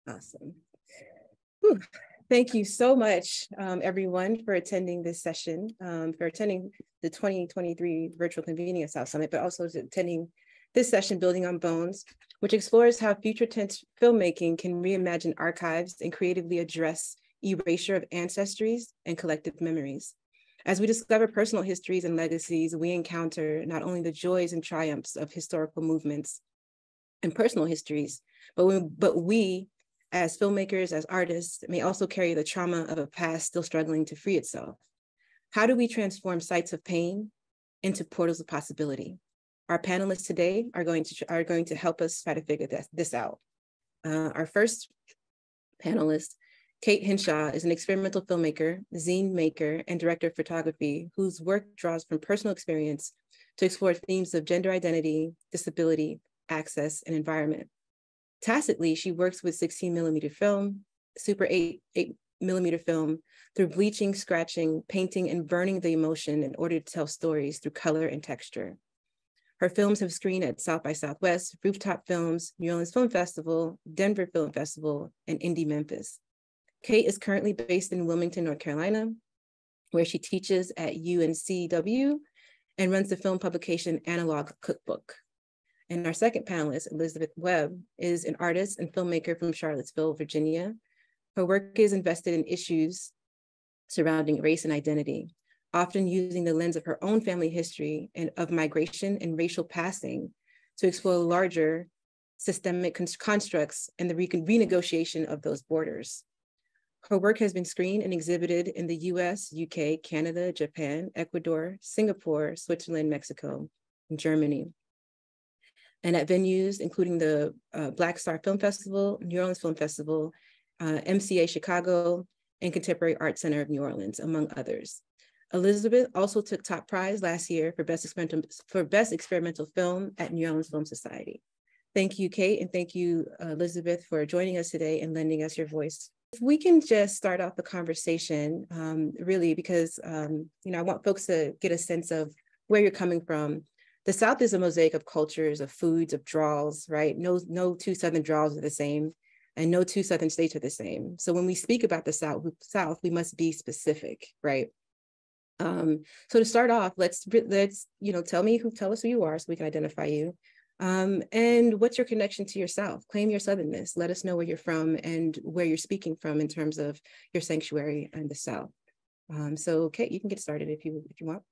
Awesome. Whew. Thank you so much, everyone, for attending this session, for attending the 2023 virtual convening of South Summit, but also attending this session, Building on Bones, which explores how future tense filmmaking can reimagine archives and creatively address erasure of ancestries and collective memories. As we discover personal histories and legacies, we encounter not only the joys and triumphs of historical movements and personal histories, but we as filmmakers, as artists, may also carry the trauma of a past still struggling to free itself. How do we transform sites of pain into portals of possibility? Our panelists today are going to help us try to figure this out. Our first panelist, Kate Hinshaw, is an experimental filmmaker, zine maker, and director of photography whose work draws from personal experience to explore themes of gender identity, disability, access, and environment. Tacitly, she works with 16mm film, Super 8mm film, through bleaching, scratching, painting, and burning the emotion in order to tell stories through color and texture. Her films have screened at South by Southwest, Rooftop Films, New Orleans Film Festival, Denver Film Festival, and Indie Memphis. Kate is currently based in Wilmington, North Carolina, where she teaches at UNCW and runs the film publication Analog Cookbook. And our second panelist, Elizabeth Webb, is an artist and filmmaker from Charlottesville, Virginia. Her work is invested in issues surrounding race and identity, often using the lens of her own family history and of migration and racial passing to explore larger systemic constructs and the renegotiation of those borders. Her work has been screened and exhibited in the US, UK, Canada, Japan, Ecuador, Singapore, Switzerland, Mexico, and Germany. And at venues including the BlackStar Film Festival, New Orleans Film Festival, MCA Chicago, and Contemporary Art Center of New Orleans, among others. Elizabeth also took top prize last year for Best Experimental Film at New Orleans Film Society. Thank you, Kate, and thank you, Elizabeth, for joining us today and lending us your voice. If we can just start off the conversation, really, because I want folks to get a sense of where you're coming from. The South is a mosaic of cultures, of foods, of draws, right? No two Southern draws are the same, and no two Southern states are the same. So when we speak about the South, we must be specific, right? So to start off, let's tell us who you are so we can identify you. And what's your connection to your South? Claim your Southernness. Let us know where you're from and where you're speaking from in terms of your sanctuary in the South. So Kate, you can get started if you want.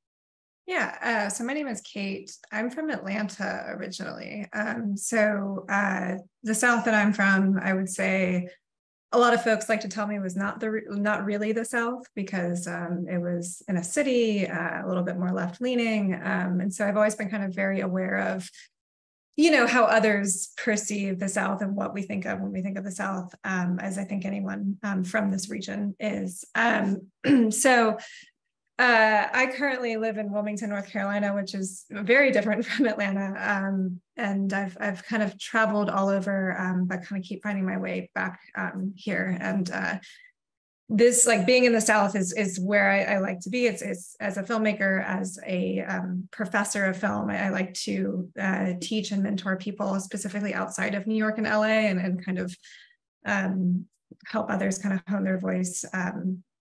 Yeah, so my name is Kate. I'm from Atlanta originally. The South that I'm from, I would say a lot of folks like to tell me was not really the South because it was in a city, a little bit more left-leaning. And so I've always been kind of very aware of, how others perceive the South and what we think of when we think of the South, as I think anyone from this region is. I currently live in Wilmington, North Carolina, which is very different from Atlanta. And I've kind of traveled all over, but kind of keep finding my way back here. And this, like being in the South is where I like to be. It's as a filmmaker, as a professor of film, I like to teach and mentor people specifically outside of New York and LA and kind of help others kind of hone their voice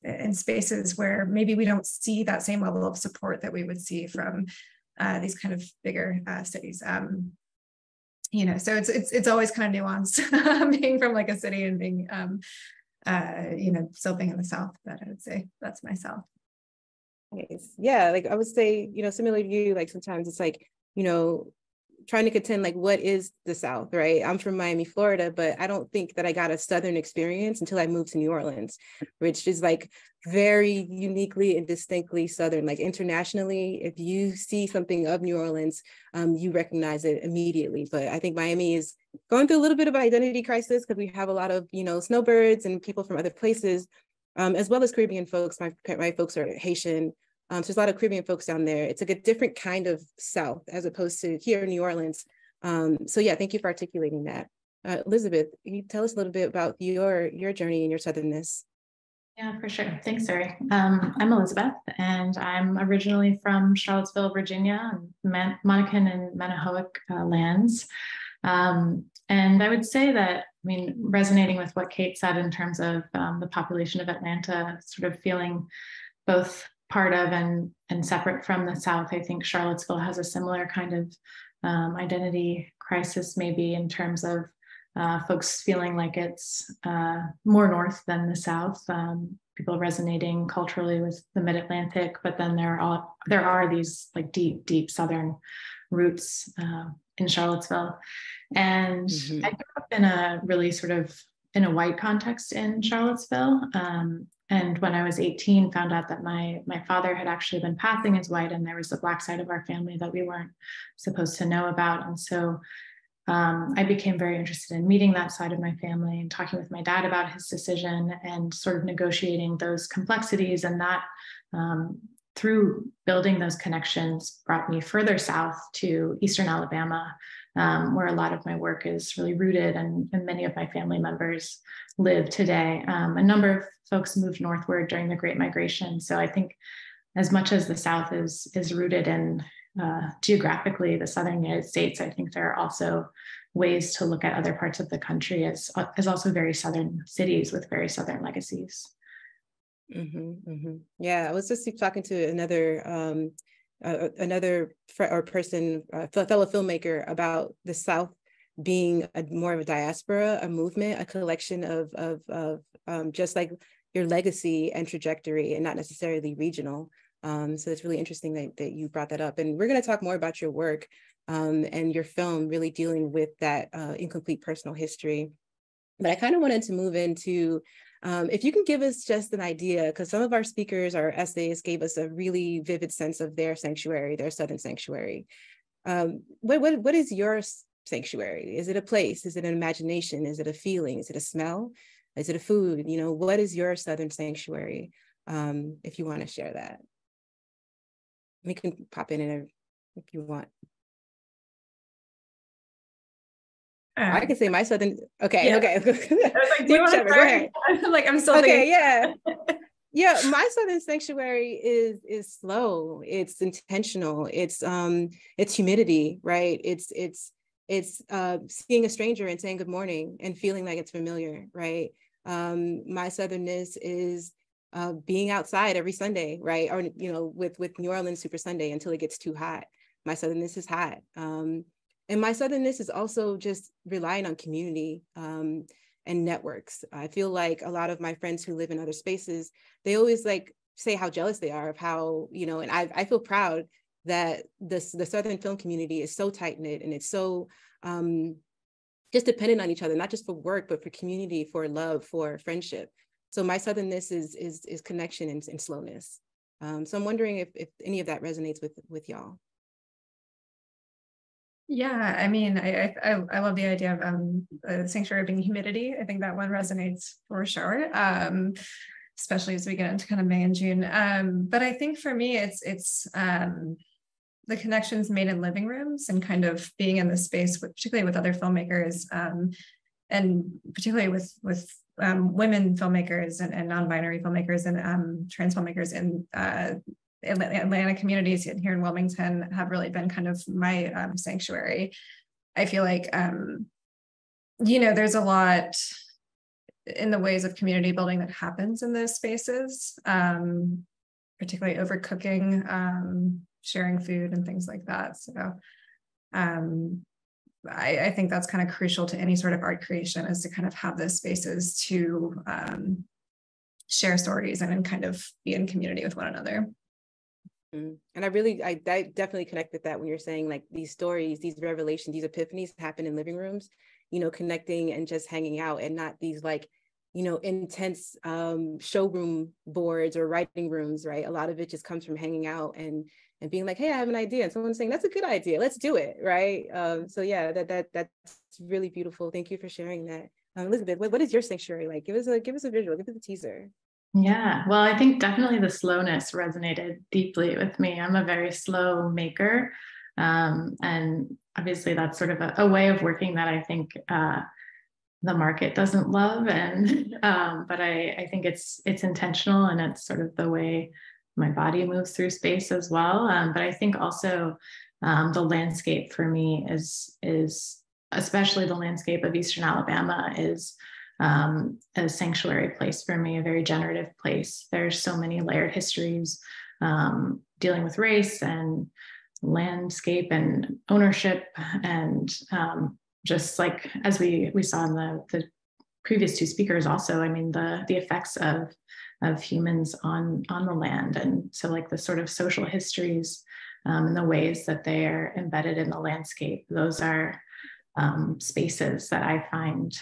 in spaces where maybe we don't see that same level of support that we would see from these kind of bigger cities. So it's always kind of nuanced being from like a city and being, still being in the South, but I would say that's my South. Nice. Yeah, like I would say, similar to you, like sometimes it's like, trying to contend like what is the South, right? I'm from Miami, Florida, but I don't think that I got a Southern experience until I moved to New Orleans, which is like very uniquely and distinctly Southern. Like internationally, if you see something of New Orleans, you recognize it immediately. But I think Miami is going through a little bit of an identity crisis because we have a lot of, snowbirds and people from other places, as well as Caribbean folks. My folks are Haitian. So there's a lot of Caribbean folks down there. It's like a different kind of South as opposed to here in New Orleans. So yeah, thank you for articulating that. Elizabeth, can you tell us a little bit about your journey and your Southernness? Yeah, for sure. Thanks, Zuri. I'm Elizabeth, and I'm originally from Charlottesville, Virginia, Monacan and Manahoic lands. And I would say that, I mean, resonating with what Kate said in terms of the population of Atlanta, sort of feeling both part of and separate from the South. I think Charlottesville has a similar kind of identity crisis, maybe in terms of folks feeling like it's more north than the South. People resonating culturally with the Mid-Atlantic, but then there are these like deep Southern roots in Charlottesville. And I grew up in a really sort of in a white context in Charlottesville. And when I was 18, found out that my father had actually been passing as white, and there was the Black side of our family that we weren't supposed to know about. And so I became very interested in meeting that side of my family and talking with my dad about his decision and sort of negotiating those complexities. And that through building those connections brought me further south to Eastern Alabama, where a lot of my work is really rooted and many of my family members live today. A number of folks moved northward during the Great Migration. So I think as much as the South is rooted in geographically the Southern United States, I think there are also ways to look at other parts of the country as also very Southern cities with very Southern legacies. Yeah, I was just talking to another fellow filmmaker about the South being more of a diaspora, a movement, a collection of just like your legacy and trajectory, and not necessarily regional. So it's really interesting that you brought that up. And we're going to talk more about your work and your film really dealing with that incomplete personal history. But I kind of wanted to move into, if you can give us just an idea, because some of our speakers, our essayists, gave us a really vivid sense of their sanctuary, their Southern sanctuary. What is your sanctuary? Is it a place? Is it an imagination? Is it a feeling? Is it a smell? Is it a food? You know, what is your Southern sanctuary? If you want to share that. We can pop in if you want. I can say my Southern. Okay, yeah. Okay. I was like, do you want to go ahead? Like, I'm still thinking. Yeah. Yeah, my Southern sanctuary is slow. It's intentional. It's humidity, right? It's seeing a stranger and saying good morning and feeling like it's familiar, right? My Southernness is being outside every Sunday, right? Or, you know, with New Orleans Super Sunday until it gets too hot. My Southernness is hot. And my Southernness is also just relying on community and networks. I feel like a lot of my friends who live in other spaces, they always like say how jealous they are of how, you know, and I feel proud that the Southern film community is so tight-knit, and it's so just dependent on each other, not just for work, but for community, for love, for friendship. So my Southernness is connection and slowness. So I'm wondering if any of that resonates with y'all. Yeah, I mean, I love the idea of sanctuary being humidity. I think that one resonates for sure, especially as we get into kind of May and June. But I think for me, it's the connections made in living rooms and kind of being in the space, particularly with other filmmakers, and particularly with women filmmakers and non-binary filmmakers and trans filmmakers in Atlanta communities here in Wilmington have really been kind of my sanctuary. I feel like, you know, there's a lot in the ways of community building that happens in those spaces, particularly overcooking, sharing food and things like that. So I think that's kind of crucial to any sort of art creation, is to kind of have those spaces to share stories and kind of be in community with one another. And I definitely connect with that when you're saying like these stories, these revelations, these epiphanies happen in living rooms, you know, connecting and just hanging out, and not these like, you know, intense showroom boards or writing rooms, right? A lot of it just comes from hanging out and being like, hey, I have an idea, and someone's saying that's a good idea, let's do it, right? So yeah, that's really beautiful. Thank you for sharing that. Elizabeth, what is your sanctuary like? Give us a visual, give us a teaser. Yeah, well, I think definitely the slowness resonated deeply with me. I'm a very slow maker. And obviously that's sort of a way of working that I think the market doesn't love. And but I think it's intentional, and it's sort of the way my body moves through space as well. But I think also the landscape for me is especially the landscape of Eastern Alabama is a sanctuary place for me, a very generative place. There's so many layered histories dealing with race and landscape and ownership, and just like as we saw in the previous two speakers also, I mean, the effects of humans on the land. And so like the sort of social histories and the ways that they are embedded in the landscape, those are spaces that I find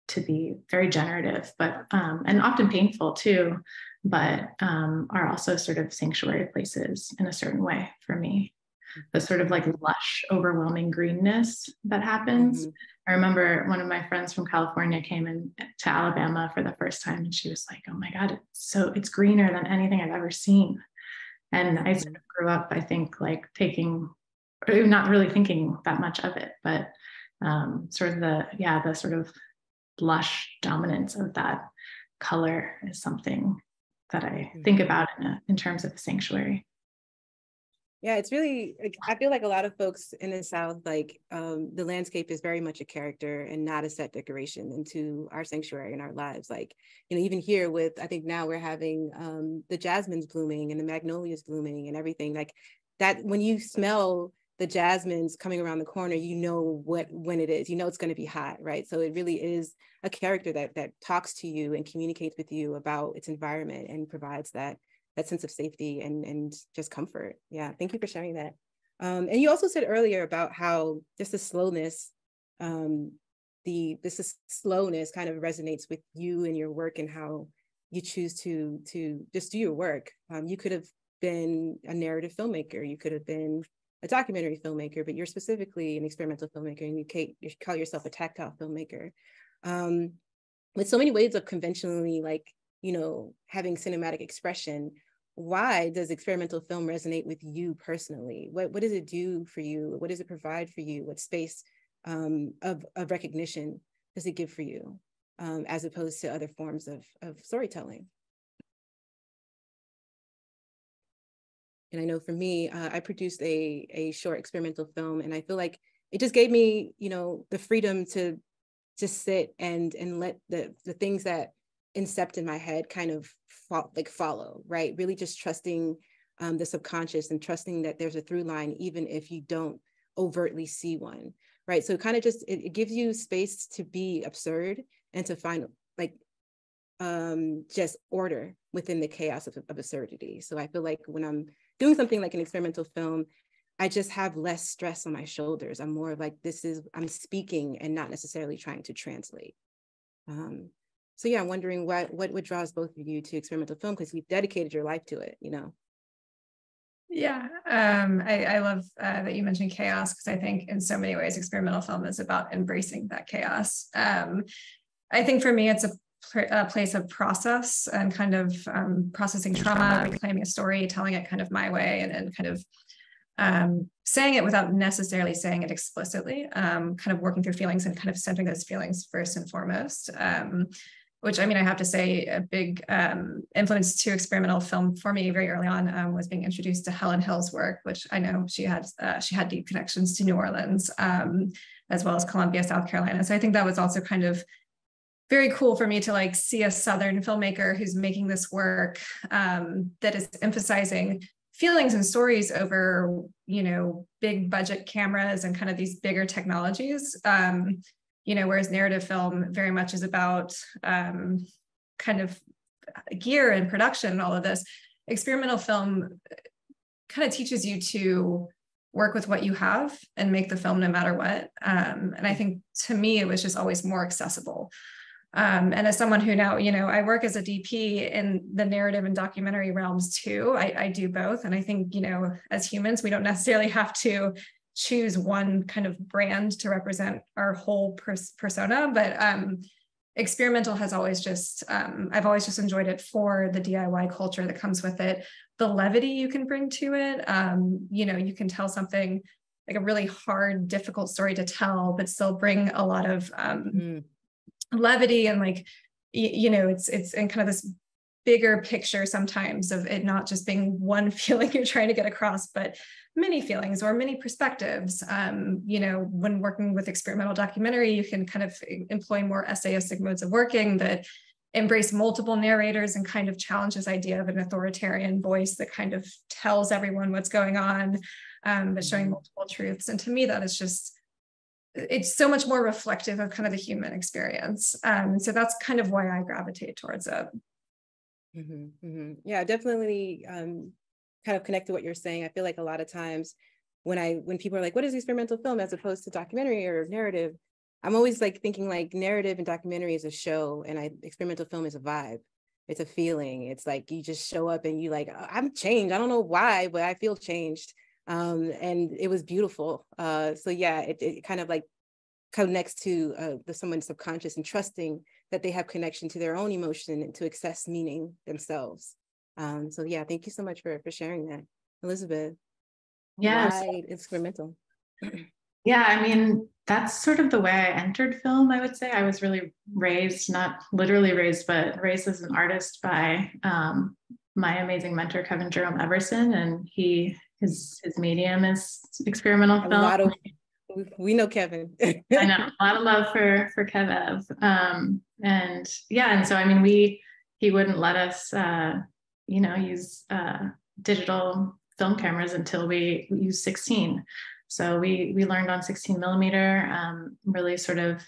to be very generative, but and often painful too, but are also sort of sanctuary places in a certain way for me. The sort of like lush, overwhelming greenness that happens. I remember one of my friends from California came in to Alabama for the first time, and she was like, "Oh my God, it's greener than anything I've ever seen." And I sort of grew up, I think, like not really thinking that much of it, but sort of the sort of lush dominance of that color is something that I think about in terms of a sanctuary. Yeah, it's really, I feel like a lot of folks in the South, like the landscape is very much a character and not a set decoration into our sanctuary and our lives. Like, you know, even here with, I think now we're having the jasmines blooming and the magnolias blooming and everything like that. When you smell the jasmines coming around the corner, you know when it is, you know, it's going to be hot, right? So it really is a character that talks to you and communicates with you about its environment and provides that sense of safety and just comfort. Yeah, thank you for sharing that. And you also said earlier about how just the slowness, this slowness kind of resonates with you and your work and how you choose to just do your work. You could have been a narrative filmmaker, you could have been a documentary filmmaker, but you're specifically an experimental filmmaker, and you call yourself a tactile filmmaker. With so many ways of conventionally, like, you know, having cinematic expression, why does experimental film resonate with you personally? What does it do for you? What does it provide for you? What space of recognition does it give for you, as opposed to other forms of storytelling? And I know for me, I produced a short experimental film, and I feel like it just gave me, you know, the freedom to just sit and let the things that incept in my head kind of follow, right? Really just trusting the subconscious and trusting that there's a through line, even if you don't overtly see one, right? So kind of just, it gives you space to be absurd and to find like just order within the chaos of absurdity. So I feel like when I'm doing something like an experimental film, I just have less stress on my shoulders. I'm more of like, I'm speaking and not necessarily trying to translate. So yeah, I'm wondering what draws both of you to experimental film, because you've dedicated your life to it, you know? Yeah, I love that you mentioned chaos, because I think in so many ways experimental film is about embracing that chaos. I think for me, it's a place of process and kind of processing trauma, reclaiming a story, telling it kind of my way, and kind of saying it without necessarily saying it explicitly, kind of working through feelings and kind of centering those feelings first and foremost. Which, I mean, I have to say a big influence to experimental film for me very early on was being introduced to Helen Hill's work, which I know she had deep connections to New Orleans, as well as Columbia, South Carolina. So I think that was also kind of very cool for me to like see a Southern filmmaker who's making this work that is emphasizing feelings and stories over, you know, big budget cameras and kind of these bigger technologies. You know, whereas narrative film very much is about kind of gear and production and all of this. Experimental film kind of teaches you to work with what you have and make the film no matter what. And I think to me, it was just always more accessible. And as someone who now, you know, I work as a DP in the narrative and documentary realms too. I do both. And I think, you know, as humans, we don't necessarily have to choose one kind of brand to represent our whole persona, but experimental has always just, I've always just enjoyed it for the DIY culture that comes with it, the levity you can bring to it. You know, you can tell something like a really hard, difficult story to tell, but still bring a lot of levity and like, you know, it's in kind of this bigger picture sometimes of it not just being one feeling you're trying to get across, but many feelings or many perspectives. You know, when working with experimental documentary, you can kind of employ more essayistic modes of working that embrace multiple narrators and kind of challenge this idea of an authoritarian voice that kind of tells everyone what's going on, but showing multiple truths. And to me, that is just, it's so much more reflective of kind of the human experience. So that's kind of why I gravitate towards it. Yeah, definitely kind of connect to what you're saying. I feel like a lot of times when people are like, what is experimental film as opposed to documentary or narrative? I'm always like thinking like narrative and documentary is a show, and experimental film is a vibe. It's a feeling. It's like you just show up and you like, I'm changed. I don't know why, but I feel changed. And it was beautiful. So yeah, it kind of like connects to someone's subconscious and trusting that they have connection to their own emotion and to access meaning themselves. So yeah, thank you so much for sharing that, Elizabeth. Yes. Why experimental? Yeah, I mean, that's sort of the way I entered film, I would say. I was really raised, not literally raised, but raised as an artist by my amazing mentor, Kevin Jerome Everson, and his medium is experimental film. We know Kevin. I know, a lot of love for Kev. And yeah, and so I mean, he wouldn't let us, use digital film cameras until we used 16. So we learned on 16 millimeter, really sort of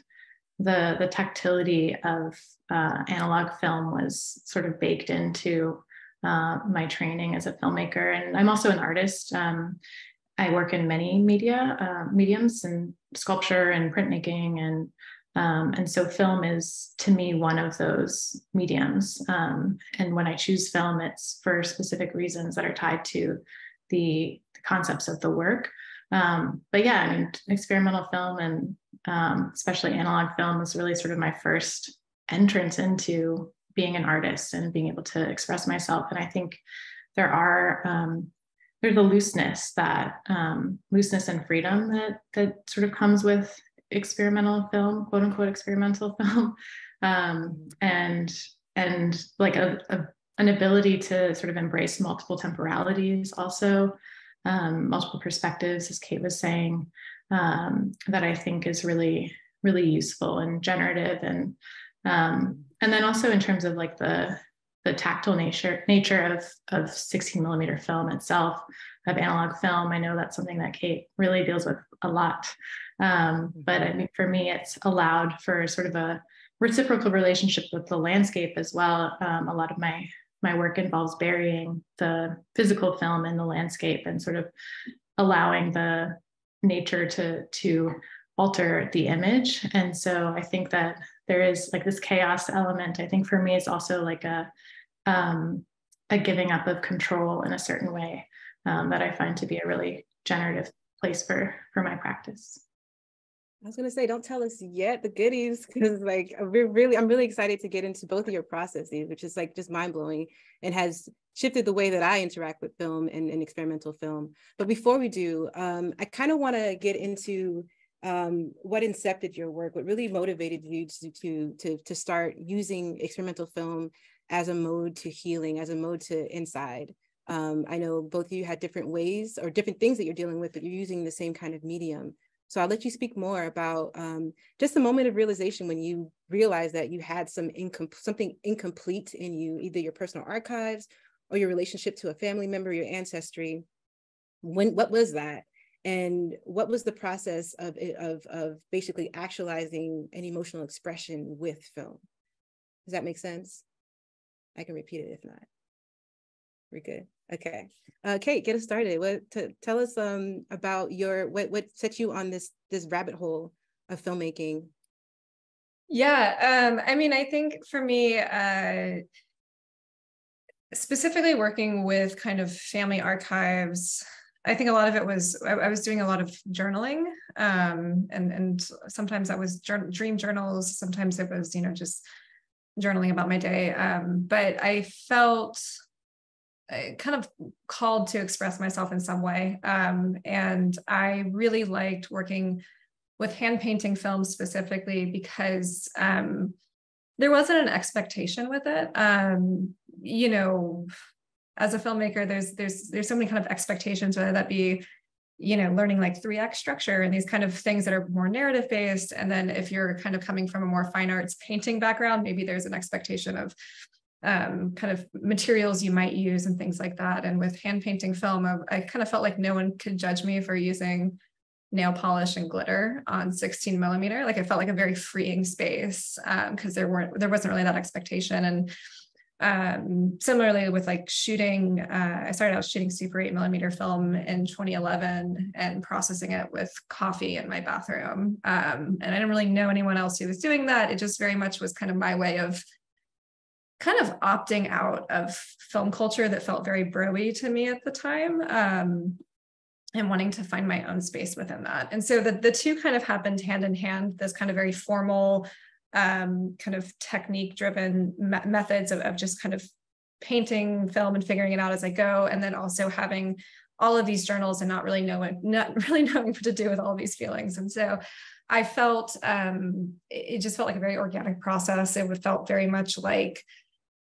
the tactility of analog film was sort of baked into my training as a filmmaker. And I'm also an artist. I work in many mediums and sculpture and printmaking, and so film is to me one of those mediums. And when I choose film, it's for specific reasons that are tied to the concepts of the work. But yeah, I mean, experimental film and especially analog film was really sort of my first entrance into being an artist and being able to express myself. And I think there's a looseness and freedom that sort of comes with experimental film, quote unquote experimental film, and like an ability to sort of embrace multiple temporalities, also multiple perspectives, as Kate was saying, that I think is really, really useful and generative, and then also in terms of like the tactile nature of 16 millimeter film itself, of analog film. I know that's something that Kate really deals with a lot. But I mean, for me, it's allowed for sort of a reciprocal relationship with the landscape as well. A lot of my work involves burying the physical film in the landscape and sort of allowing the nature to alter the image. And so I think that there is like this chaos element. I think for me, it's also like a giving up of control in a certain way that I find to be a really generative place for my practice. I was going to say, don't tell us yet the goodies, because like I'm really excited to get into both of your processes, which is like just mind blowing and has shifted the way that I interact with film and experimental film. But before we do, I kind of want to get into what incepted your work, what really motivated you to start using experimental film as a mode to healing, as a mode to inside. I know both of you had different ways or different things that you're dealing with, but you're using the same kind of medium. So I'll let you speak more about just the moment of realization when you realized that you had something incomplete in you, either your personal archives or your relationship to a family member, your ancestry. What was that? And what was the process of basically actualizing an emotional expression with film? Does that make sense? I can repeat it if not. We're good. Okay. Kate, get us started. Tell us about what set you on this rabbit hole of filmmaking. Yeah, I mean, I think for me, specifically working with kind of family archives, I think a lot of it was, I was doing a lot of journaling, and sometimes that was dream journals. Sometimes it was, just journaling about my day. But I felt kind of called to express myself in some way. And I really liked working with hand painting films specifically because there wasn't an expectation with it. as a filmmaker, there's so many kind of expectations, whether that be, you know, learning like 3x structure and these kind of things that are more narrative based. And then if you're kind of coming from a more fine arts painting background, maybe there's an expectation of kind of materials you might use and things like that. And with hand painting film, I kind of felt like no one could judge me for using nail polish and glitter on 16 millimeter. Like, it felt like a very freeing space because there wasn't really that expectation. And similarly with like shooting, I started out shooting Super 8mm film in 2011 and processing it with coffee in my bathroom. And I didn't really know anyone else who was doing that. It just very much was kind of my way of kind of opting out of film culture that felt very bro-y to me at the time, and wanting to find my own space within that. And so the two kind of happened hand in hand, this kind of very formal, kind of technique driven methods of just kind of painting film and figuring it out as I go. And then also having all of these journals and not really knowing what to do with all these feelings. And so I felt, it just felt like a very organic process. It felt very much like,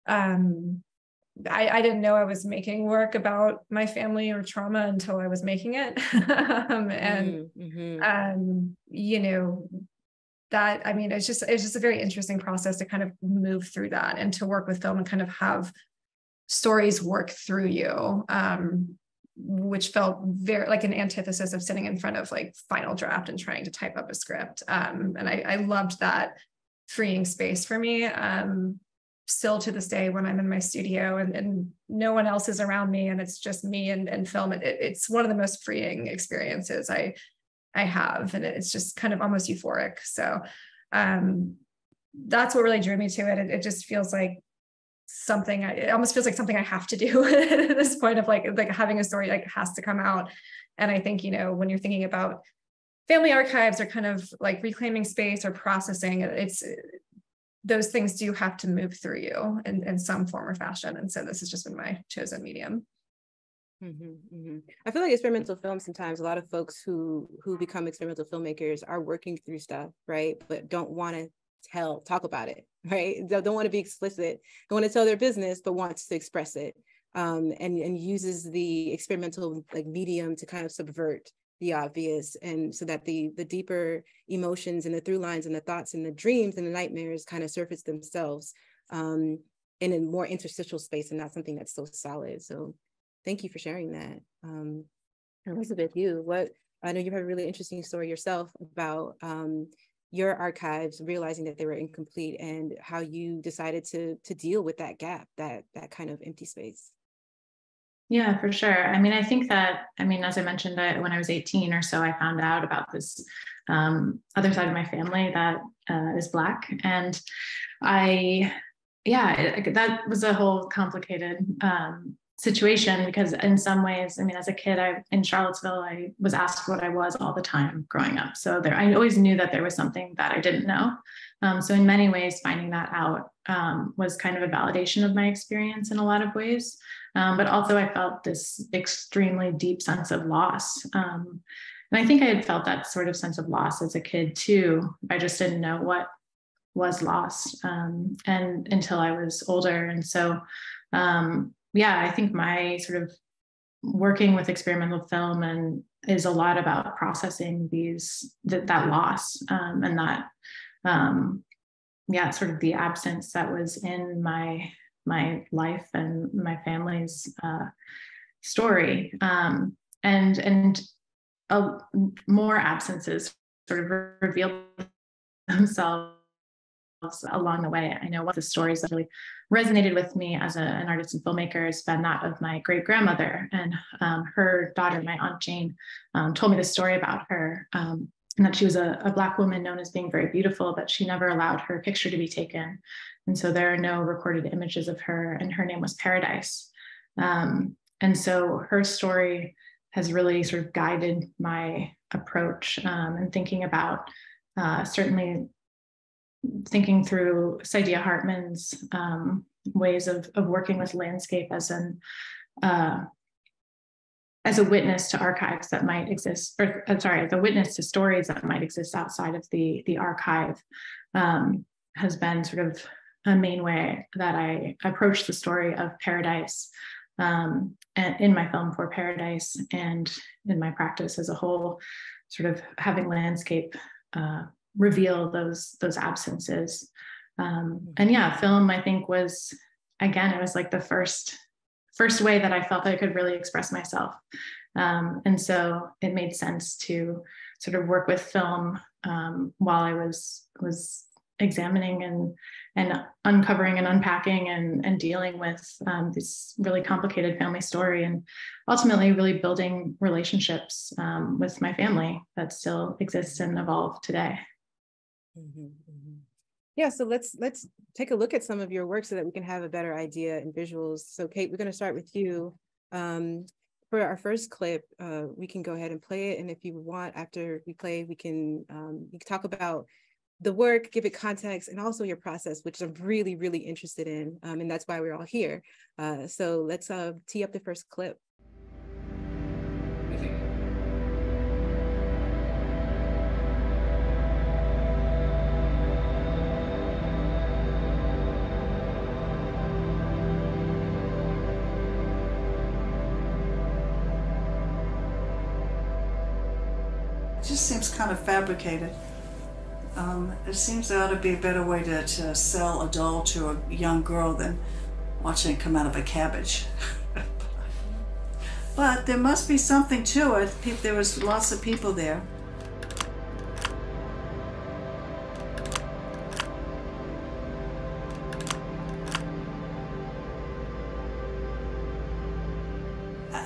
I didn't know I was making work about my family or trauma until I was making it. You know, that, I mean, it's just a very interesting process to kind of move through that and to work with film and kind of have stories work through you, which felt very like an antithesis of sitting in front of like final draft and trying to type up a script. And I loved that freeing space for me. Still to this day, when I'm in my studio and no one else is around me and it's just me and film, it's one of the most freeing experiences I have. And it's just kind of almost euphoric. So that's what really drew me to it. It just feels like something, it almost feels like something I have to do at this point of like having a story like has to come out. And I think, you know, when you're thinking about family archives or kind of like reclaiming space or processing, those things do have to move through you in some form or fashion. And so this has just been my chosen medium. I feel like experimental film, sometimes a lot of folks who become experimental filmmakers are working through stuff, right? But don't want to talk about it, right? Don't want to be explicit, don't want to tell their business, but wants to express it. And uses the experimental like medium to kind of subvert the obvious, and so that the deeper emotions and the through lines and the thoughts and the dreams and the nightmares kind of surface themselves in a more interstitial space and not something that's so solid. So thank you for sharing that. Elizabeth, I know you have a really interesting story yourself about your archives realizing that they were incomplete and how you decided to deal with that gap, that kind of empty space. Yeah, for sure. I mean, I think that, as I mentioned, when I was 18 or so, I found out about this other side of my family that is Black. And that was a whole complicated situation, because in some ways, as a kid, in Charlottesville, I was asked what I was all the time growing up. So I always knew that there was something that I didn't know. So in many ways, finding that out was kind of a validation of my experience in a lot of ways. But also I felt this extremely deep sense of loss. And I think I had felt that sort of sense of loss as a kid too. I just didn't know what was lost and until I was older. And so, I think my sort of working with experimental film is a lot about processing that loss and that, sort of the absence that was in my life and my family's story, and more absences sort of revealed themselves along the way. I know one of the stories that really resonated with me as an artist and filmmaker has been that of my great grandmother, and her daughter, my Aunt Jane, told me the story about her. And that she was a Black woman known as being very beautiful, but she never allowed her picture to be taken. And so there are no recorded images of her, and her name was Paradise. And so her story has really sort of guided my approach and thinking about certainly thinking through Saidiya Hartman's ways of working with landscape as a witness to archives that might exist, as a witness to stories that might exist outside of the archive, has been sort of a main way that I approach the story of Paradise. and in my film For Paradise and in my practice as a whole, sort of having landscape reveal those absences. And yeah, film, I think, was, again, it was like the first way that I felt I could really express myself. And so it made sense to sort of work with film while I was examining and uncovering and unpacking and dealing with this really complicated family story, and ultimately really building relationships with my family that still exists and evolve today. Yeah, so let's take a look at some of your work so that we can have a better idea and visuals. So Kate, we're going to start with you. For our first clip, we can go ahead and play it, and if you want, after we play, you can talk about the work, give it context, and also your process, which I'm really, really interested in, and that's why we're all here. So let's tee up the first clip. It just seems kind of fabricated. It seems there ought to be a better way to sell a doll to a young girl than watching it come out of a cabbage. But there must be something to it. There was lots of people there.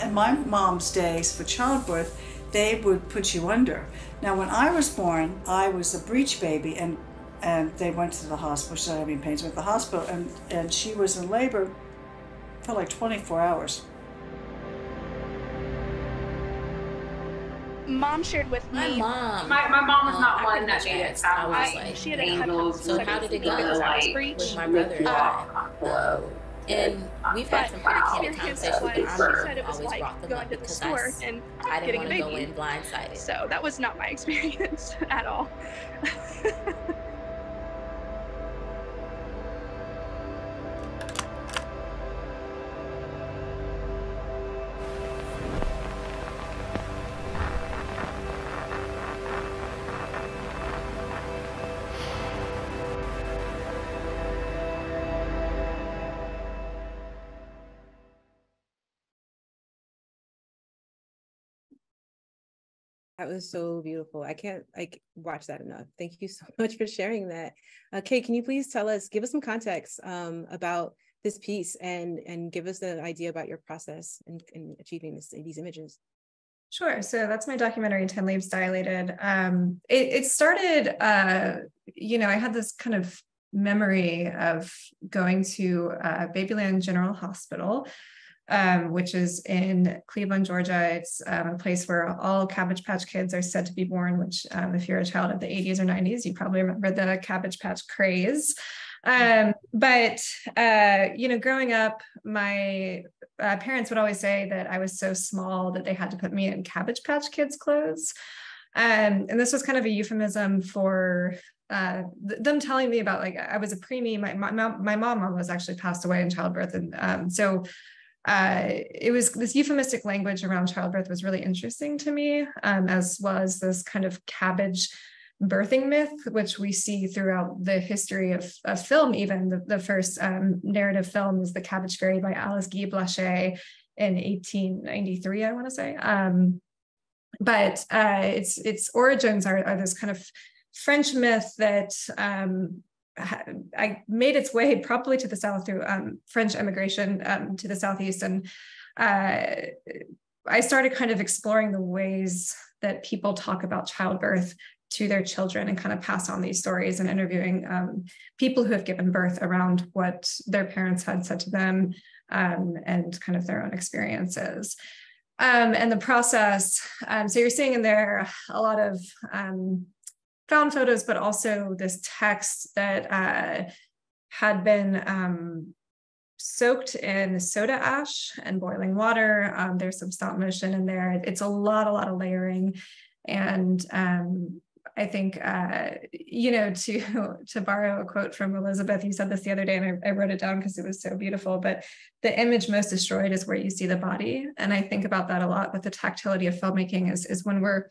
In my mom's days, for childbirth, they would put you under. Now, when I was born, I was a breech baby, and they went to the hospital. She started having pains with the hospital, and she was in labor for like 24 hours. Mom shared with me. My mom was not one that made it sound like she hadn't had so how did it go with my brother and I? And we've had some pretty candid conversations. She said it was like going to the store and I didn't want to go baby. in blindsided. So that was not my experience at all. That was so beautiful. I can't watch that enough. Thank you so much for sharing that. Kate, can you please give us some context about this piece and give us an idea about your process in achieving these images? Sure. So that's my documentary, 10 Leaves Dilated. It started, I had this kind of memory of going to Babyland General Hospital, which is in Cleveland, Georgia. It's a place where all Cabbage Patch Kids are said to be born, which if you're a child of the 80s or 90s, you probably remember the Cabbage Patch craze. But growing up, my parents would always say that I was so small that they had to put me in Cabbage Patch Kids clothes. And this was kind of a euphemism for them telling me about, like, I was a preemie. My mom almost actually passed away in childbirth. And so it was this euphemistic language around childbirth was really interesting to me, as well as this kind of cabbage birthing myth, which we see throughout the history of film. Even the first narrative film is The Cabbage Fairy by Alice Guy Blaché in 1893, I want to say. But its origins are this kind of French myth that I made its way probably to the South through French immigration to the Southeast. And I started kind of exploring the ways that people talk about childbirth to their children and kind of pass on these stories, and interviewing people who have given birth around what their parents had said to them, and kind of their own experiences. And the process, so you're seeing in there a lot of found photos, but also this text that had been soaked in soda ash and boiling water. There's some stop motion in there. It's a lot of layering. And I think, to borrow a quote from Elizabeth, you said this the other day, and I wrote it down because it was so beautiful, but the image most destroyed is where you see the body. And I think about that a lot with the tactility of filmmaking is when we're,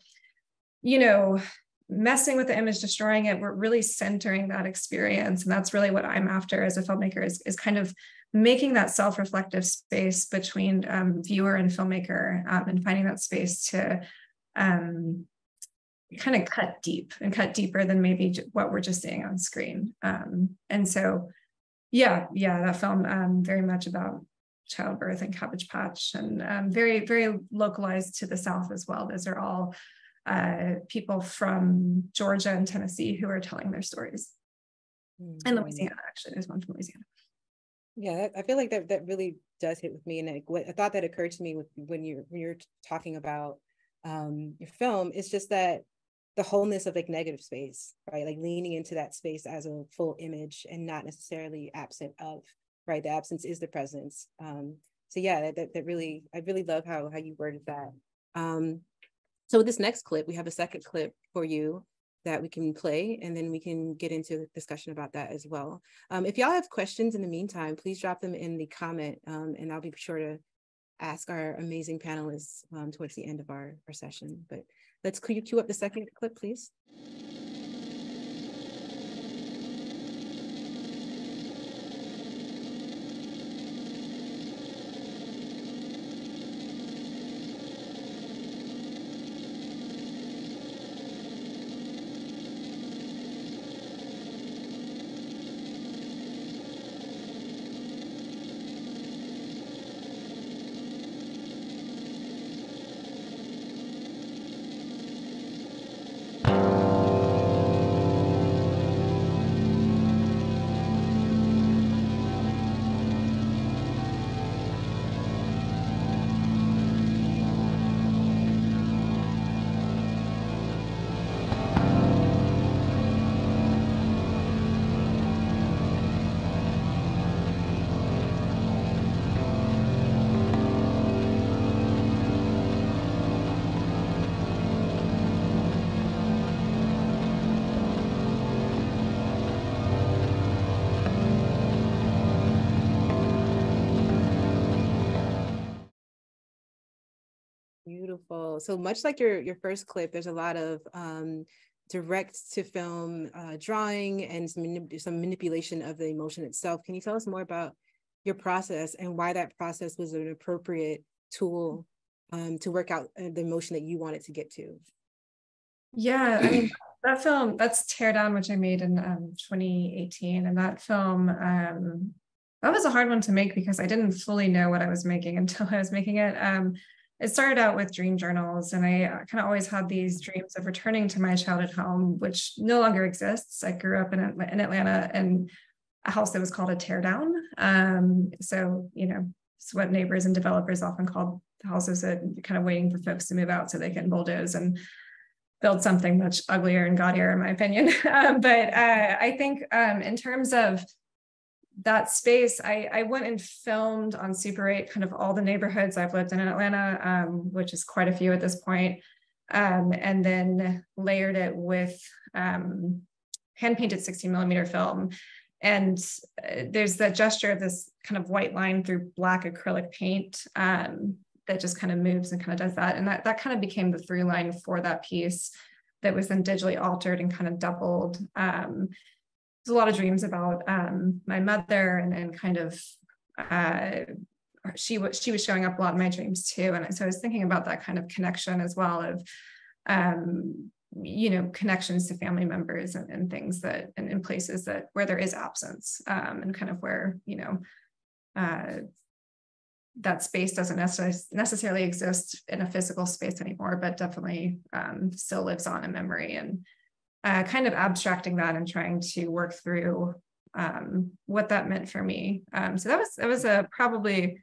messing with the image, destroying it, we're really centering that experience. And that's really what I'm after as a filmmaker is kind of making that self-reflective space between viewer and filmmaker, and finding that space to kind of cut deep and cut deeper than maybe what we're just seeing on screen. And so, that film very much about childbirth and Cabbage Patch, and very, very localized to the South as well. Those are all people from Georgia and Tennessee who are telling their stories. And Louisiana, actually, there's one from Louisiana. Yeah, I feel like that really does hit with me, and a thought that occurred to me when you're talking about your film is just that the wholeness of like negative space, right? Like leaning into that space as a full image and not necessarily absent of, right? The absence is the presence. So yeah, that really, I really love how you worded that. So with this next clip, we have a second clip for you that we can play, and then we can get into the discussion about that as well. If y'all have questions in the meantime, please drop them in the comment, and I'll be sure to ask our amazing panelists towards the end of our session. But let's cue up the second clip, please. Beautiful. So much like your first clip, there's a lot of direct to film drawing and some manipulation of the emotion itself. Can you tell us more about your process and why that process was an appropriate tool to work out the emotion that you wanted to get to? Yeah, I mean, that film, that's Tear Down, which I made in 2018. And that film, that was a hard one to make because I didn't fully know what I was making until I was making it. It started out with dream journals, and I kind of always had these dreams of returning to my childhood home, which no longer exists. I grew up in Atlanta in a house that was called a tear down. So, it's what neighbors and developers often call houses that kind of waiting for folks to move out so they can bulldoze and build something much uglier and gaudier, in my opinion. But I think in terms of that space, I went and filmed on Super 8 kind of all the neighborhoods I've lived in Atlanta, which is quite a few at this point, and then layered it with hand-painted 16mm film. And there's that gesture of this kind of white line through black acrylic paint that just kind of moves and kind of does that. And that kind of became the through line for that piece that was then digitally altered and kind of doubled. There's a lot of dreams about my mother and kind of she was showing up a lot in my dreams too. And so I was thinking about that kind of connection as well of connections to family members and things that and in places that where there is absence, and kind of where that space doesn't necessarily exist in a physical space anymore, but definitely still lives on in memory, and kind of abstracting that and trying to work through what that meant for me. So that was probably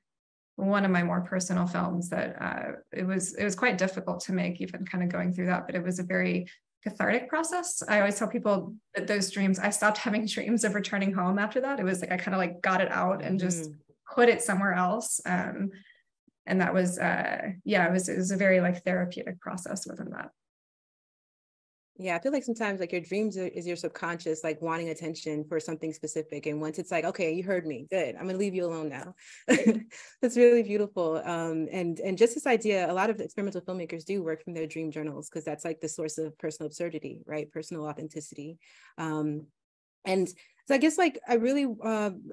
one of my more personal films that it was quite difficult to make, even kind of going through that, but it was a very cathartic process. I always tell people that those dreams, I stopped having dreams of returning home after that. It was like I kind of like got it out and just put it somewhere else. And that was it was a very like therapeutic process within that. Yeah, I feel like sometimes like your dreams is your subconscious, like wanting attention for something specific. And once it's like, okay, you heard me, good, I'm gonna leave you alone now. That's really beautiful. And just this idea, a lot of experimental filmmakers do work from their dream journals, because that's like the source of personal absurdity, right? Personal authenticity. And so I guess like I really,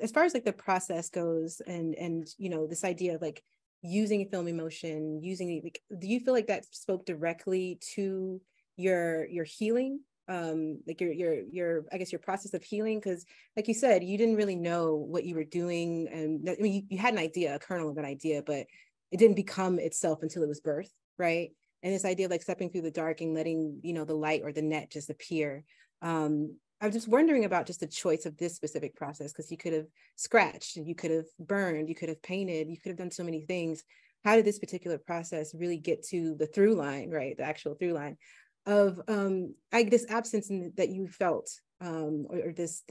as far as like the process goes, and you know, this idea of like using film emotion, like, do you feel like that spoke directly to your healing, like your I guess your process of healing? Because like you said, you didn't really know what you were doing, and I mean you had an idea, a kernel of an idea, but it didn't become itself until it was birthed, right? And this idea of like stepping through the dark and letting, you know, the light or the net just appear. I'm just wondering about just the choice of this specific process, because you could have scratched, you could have burned, you could have painted, you could have done so many things. How did this particular process really get to the through line, right? The actual through line of this absence that you felt, or this,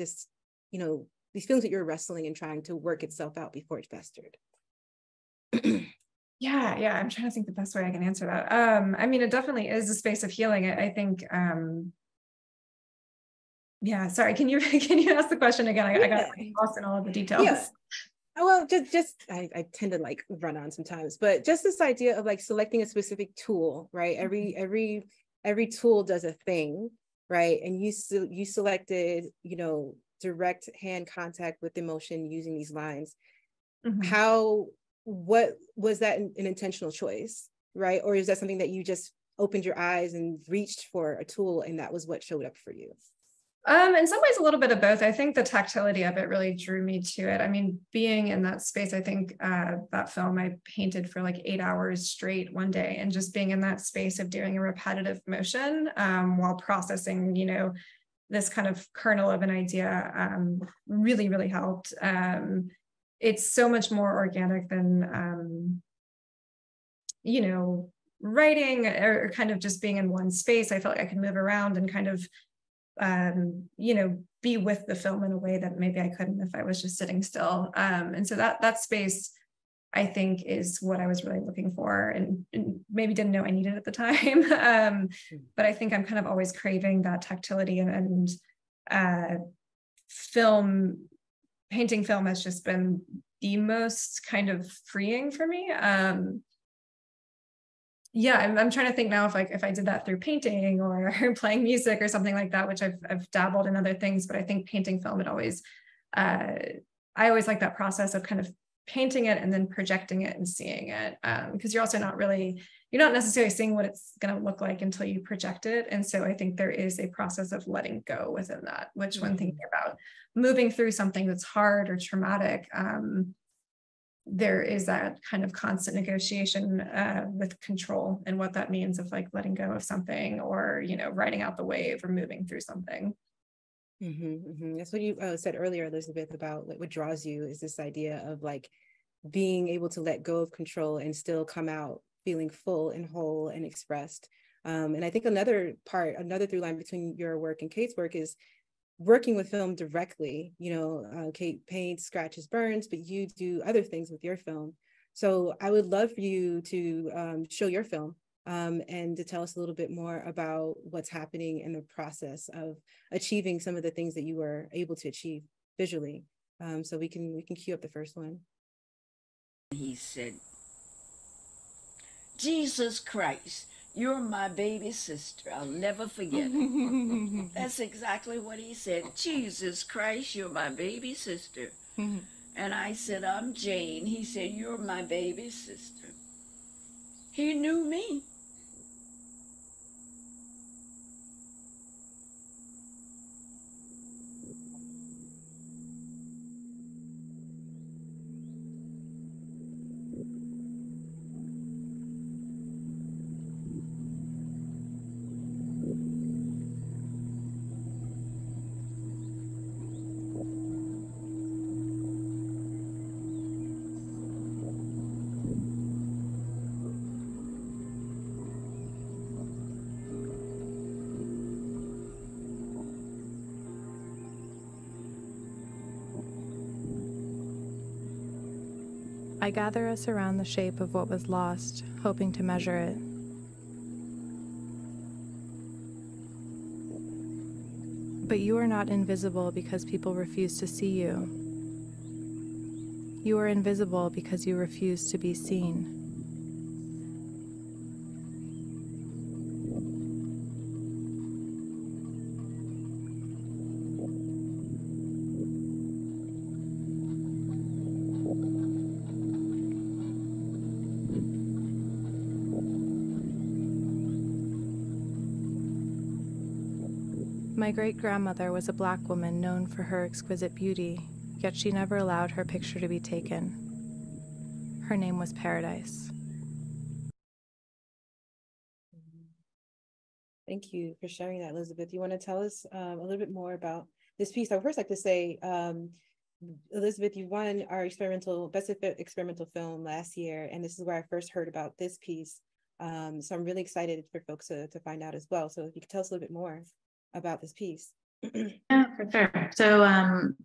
you know, these feelings that you're wrestling and trying to work itself out before it festered? Yeah, I'm trying to think the best way I can answer that. I mean, it definitely is a space of healing. I think, yeah, sorry, can you ask the question again? I got lost in all of the details. Yeah. Well, I tend to like run on sometimes, but just this idea of like selecting a specific tool, right? Every tool does a thing, right? And you selected, you know, direct hand contact with emotion using these lines. What was that an intentional choice, right? Or is that something that you just opened your eyes and reached for a tool and that was what showed up for you? In some ways, a little bit of both. I think the tactility of it really drew me to it. I mean, being in that space, I think that film I painted for like 8 hours straight one day, and just being in that space of doing a repetitive motion while processing, you know, this kind of kernel of an idea really, really helped. It's so much more organic than, you know, writing or kind of just being in one space. I felt like I could move around and kind of you know, be with the film in a way that maybe I couldn't if I was just sitting still. And so that space, I think, is what I was really looking for, and maybe didn't know I needed at the time. But I think I'm kind of always craving that tactility, and painting film has just been the most kind of freeing for me. Yeah, I'm trying to think now if I did that through painting or playing music or something like that, which I've dabbled in other things, but I think painting film, I always like that process of kind of painting it and then projecting it and seeing it, because you're not necessarily seeing what it's going to look like until you project it. And so I think there is a process of letting go within that, which when thinking about moving through something that's hard or traumatic, there is that kind of constant negotiation with control and what that means of like letting go of something, or, you know, riding out the wave or moving through something. That's what you said earlier, Elizabeth, about what draws you is this idea of like being able to let go of control and still come out feeling full and whole and expressed. And I think another through line between your work and Kate's work is working with film directly. You know, Kate paints, scratches, burns, but you do other things with your film. So I would love for you to show your film and to tell us a little bit more about what's happening in the process of achieving some of the things that you were able to achieve visually. So we can cue up the first one. He said, "Jesus Christ, you're my baby sister. I'll never forget it." That's exactly what he said. "Jesus Christ, you're my baby sister." And I said, "I'm Jane." He said, "You're my baby sister." He knew me. I gather us around the shape of what was lost, hoping to measure it. But you are not invisible because people refuse to see you. You are invisible because you refuse to be seen. My great-grandmother was a Black woman known for her exquisite beauty, yet she never allowed her picture to be taken. Her name was Paradise. Thank you for sharing that, Elizabeth. You want to tell us a little bit more about this piece? I would first like to say, Elizabeth, you won our best experimental film last year, and this is where I first heard about this piece. So I'm really excited for folks to find out as well. So if you could tell us a little bit more about this piece. Yeah, for sure. So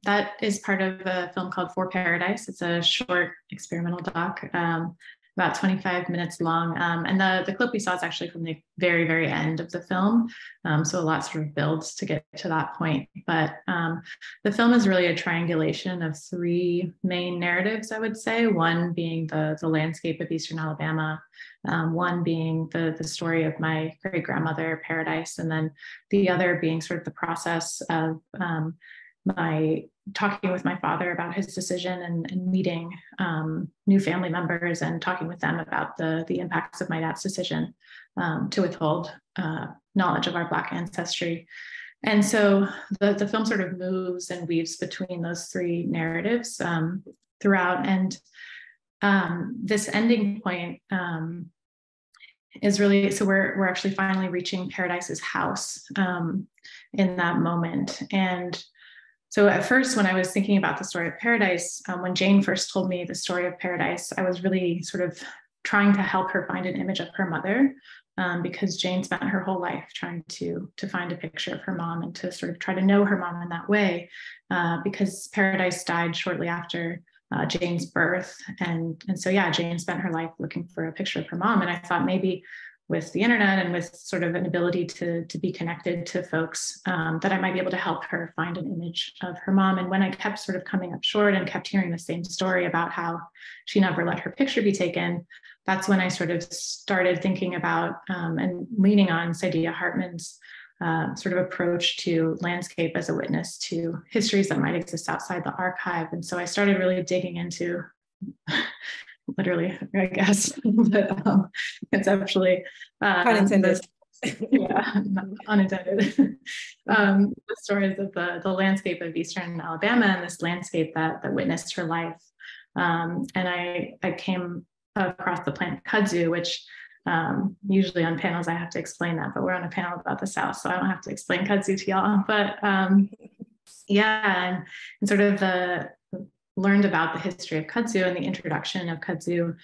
that is part of a film called For Paradise. It's a short experimental doc, about 25 minutes long. And the clip we saw is actually from the very, very end of the film. So a lot sort of builds to get to that point. But the film is really a triangulation of three main narratives, I would say. One being the landscape of Eastern Alabama, one being the story of my great-grandmother, Paradise, and then the other being sort of the process of my talking with my father about his decision and meeting new family members and talking with them about the impacts of my dad's decision to withhold knowledge of our Black ancestry. And so the film sort of moves and weaves between those three narratives throughout. And this ending point is really, so we're actually finally reaching Paradise's house in that moment. And so at first, when I was thinking about the story of Paradise, when Jane first told me the story of Paradise, I was really sort of trying to help her find an image of her mother, because Jane spent her whole life trying to find a picture of her mom and to sort of try to know her mom in that way, because Paradise died shortly after Jane's birth. And so, yeah, Jane spent her life looking for a picture of her mom. And I thought maybe with the internet and with sort of an ability to be connected to folks, that I might be able to help her find an image of her mom. And when I kept sort of coming up short and kept hearing the same story about how she never let her picture be taken, that's when I sort of started thinking about and leaning on Saidiya Hartman's sort of approach to landscape as a witness to histories that might exist outside the archive. And so I started really digging into literally, I guess, but conceptually. Unintended. Yeah, unintended. The stories of the landscape of Eastern Alabama and this landscape that witnessed her life. And I came across the plant kudzu, which usually on panels I have to explain that, but we're on a panel about the South, so I don't have to explain kudzu to y'all. But yeah, and sort of learned about the history of kudzu and the introduction of kudzu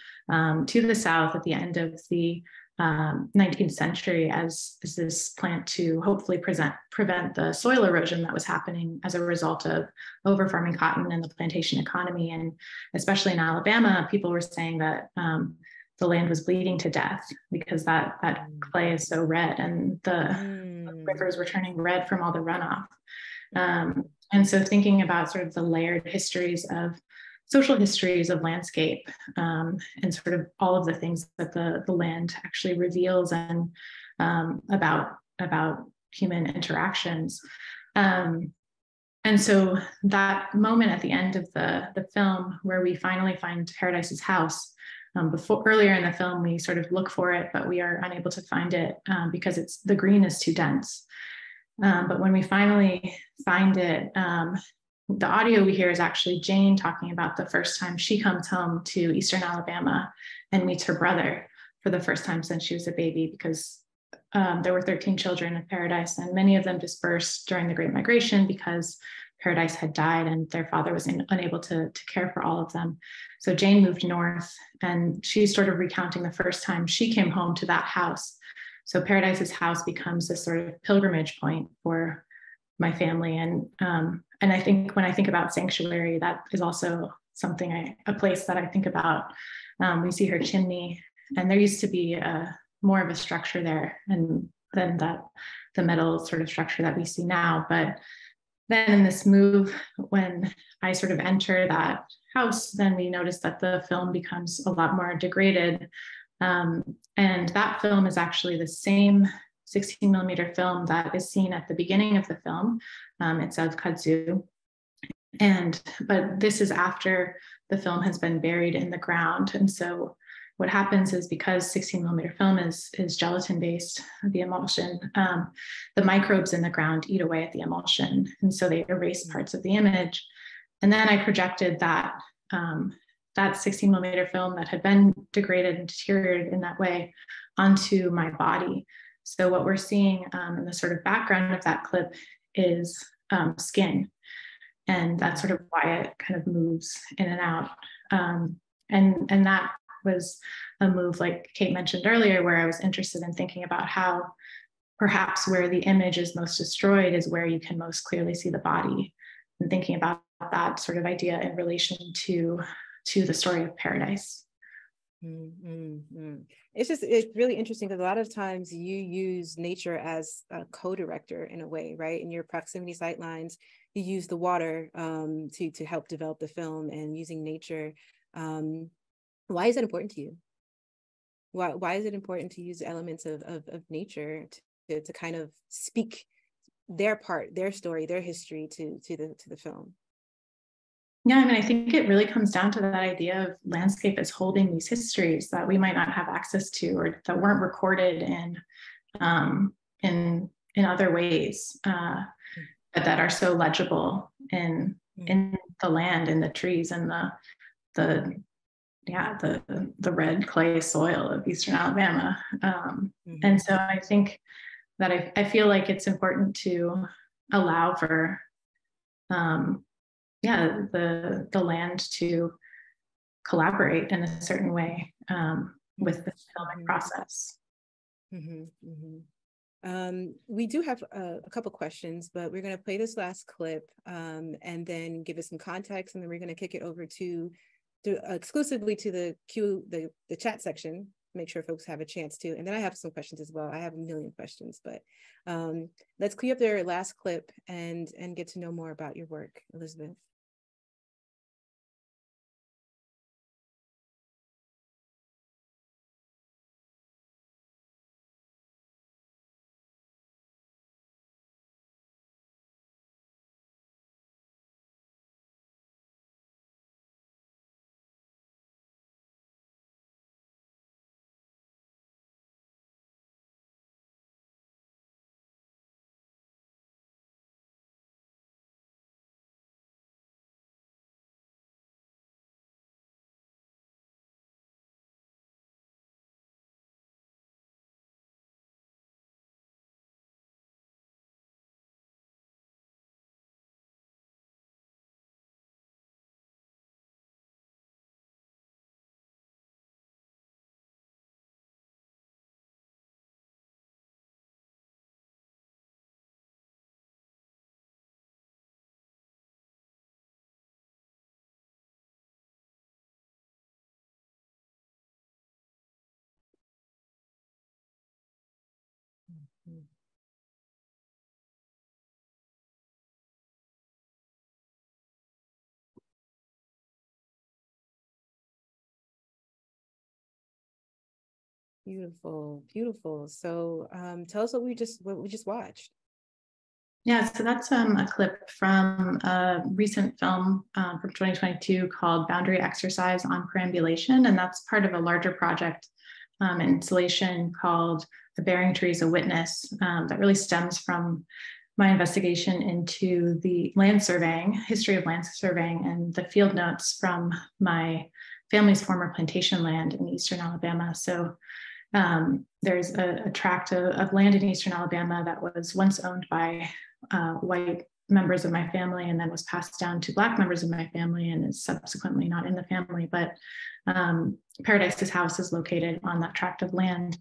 to the South at the end of the 19th century as this plant to hopefully prevent the soil erosion that was happening as a result of over-farming cotton and the plantation economy. And especially in Alabama, people were saying that the land was bleeding to death because that clay is so red, and the rivers were turning red from all the runoff. And so thinking about sort of the layered histories of social histories of landscape, and sort of all of the things that the land actually reveals and about human interactions. And so that moment at the end of the film where we finally find Paradise's house, earlier in the film, we sort of look for it, but we are unable to find it because the green is too dense. But when we finally find it, the audio we hear is actually Jane talking about the first time she comes home to Eastern Alabama and meets her brother for the first time since she was a baby, because there were 13 children of Paradise, and many of them dispersed during the Great Migration because Paradise had died and their father was unable to care for all of them. So Jane moved north, and she's sort of recounting the first time she came home to that house. So Paradise's house becomes this sort of pilgrimage point for my family. And I think when I think about sanctuary, that is also something a place that I think about. We see her chimney, and there used to be more of a structure there, and then that metal sort of structure that we see now. But then in this move, when I sort of enter that house, then we notice that the film becomes a lot more degraded. And that film is actually the same 16 millimeter film that is seen at the beginning of the film. It's of kudzu. But this is after the film has been buried in the ground. And so what happens is, because 16 millimeter film is gelatin based, the emulsion, the microbes in the ground eat away at the emulsion. And so they erase parts of the image. And then I projected that 16 millimeter film that had been degraded and deteriorated in that way onto my body. So what we're seeing in the sort of background of that clip is skin. And that's sort of why it kind of moves in and out. And that was a move, like Kate mentioned earlier, where I was interested in thinking about how perhaps where the image is most destroyed is where you can most clearly see the body, and thinking about that sort of idea in relation to the story of Paradise. Mm-hmm. It's really interesting, because a lot of times you use nature as a co-director in a way, right? In your proximity sightlines, you use the water to help develop the film, and using nature. Why is that important to you? Why is it important to use elements of nature to kind of speak their part, their story, their history to the film? Yeah, I mean, I think it really comes down to that idea of landscape as holding these histories that we might not have access to, or that weren't recorded in other ways, but that are so legible in the land, in the trees, and the red clay soil of Eastern Alabama. And so I think that I feel like it's important to allow for the land to collaborate in a certain way with the filming process. We do have a couple questions, but we're going to play this last clip and then give it some context, and then we're going to kick it over to exclusively to the chat section, make sure folks have a chance to, and then I have some questions as well. I have a million questions, but let's cue up their last clip and get to know more about your work, Elizabeth. Beautiful, beautiful. So tell us what we just watched. Yeah, so that's a clip from a recent film from 2022 called Boundary Exercise on Perambulation, and that's part of a larger project, an installation called The Bearing Trees a Witness, that really stems from my investigation into the land surveying, history of land surveying, and the field notes from my family's former plantation land in Eastern Alabama. So there's a tract of land in Eastern Alabama that was once owned by white members of my family, and then was passed down to Black members of my family, and is subsequently not in the family. But Paradise's house is located on that tract of land.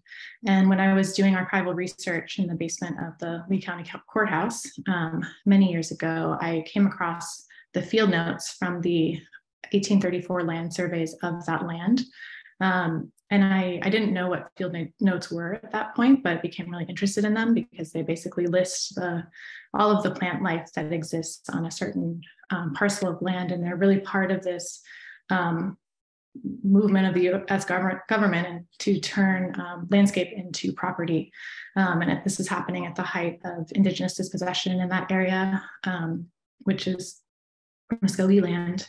And when I was doing archival research in the basement of the Lee County Courthouse many years ago, I came across the field notes from the 1834 land surveys of that land. And I didn't know what field notes were at that point, but became really interested in them because they basically list all of the plant life that exists on a certain parcel of land. And they're really part of this movement of the U.S. government to turn landscape into property. And this is happening at the height of indigenous dispossession in that area, which is Muscogee land.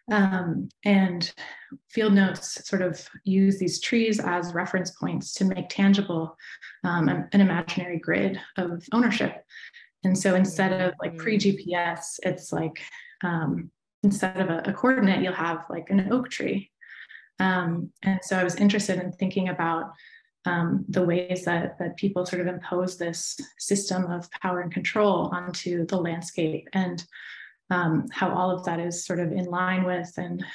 And field notes sort of use these trees as reference points to make tangible an imaginary grid of ownership. And so instead of like pre-GPS, it's like instead of a coordinate, you'll have like an oak tree. And so I was interested in thinking about the ways that people sort of impose this system of power and control onto the landscape, and how all of that is sort of in line with and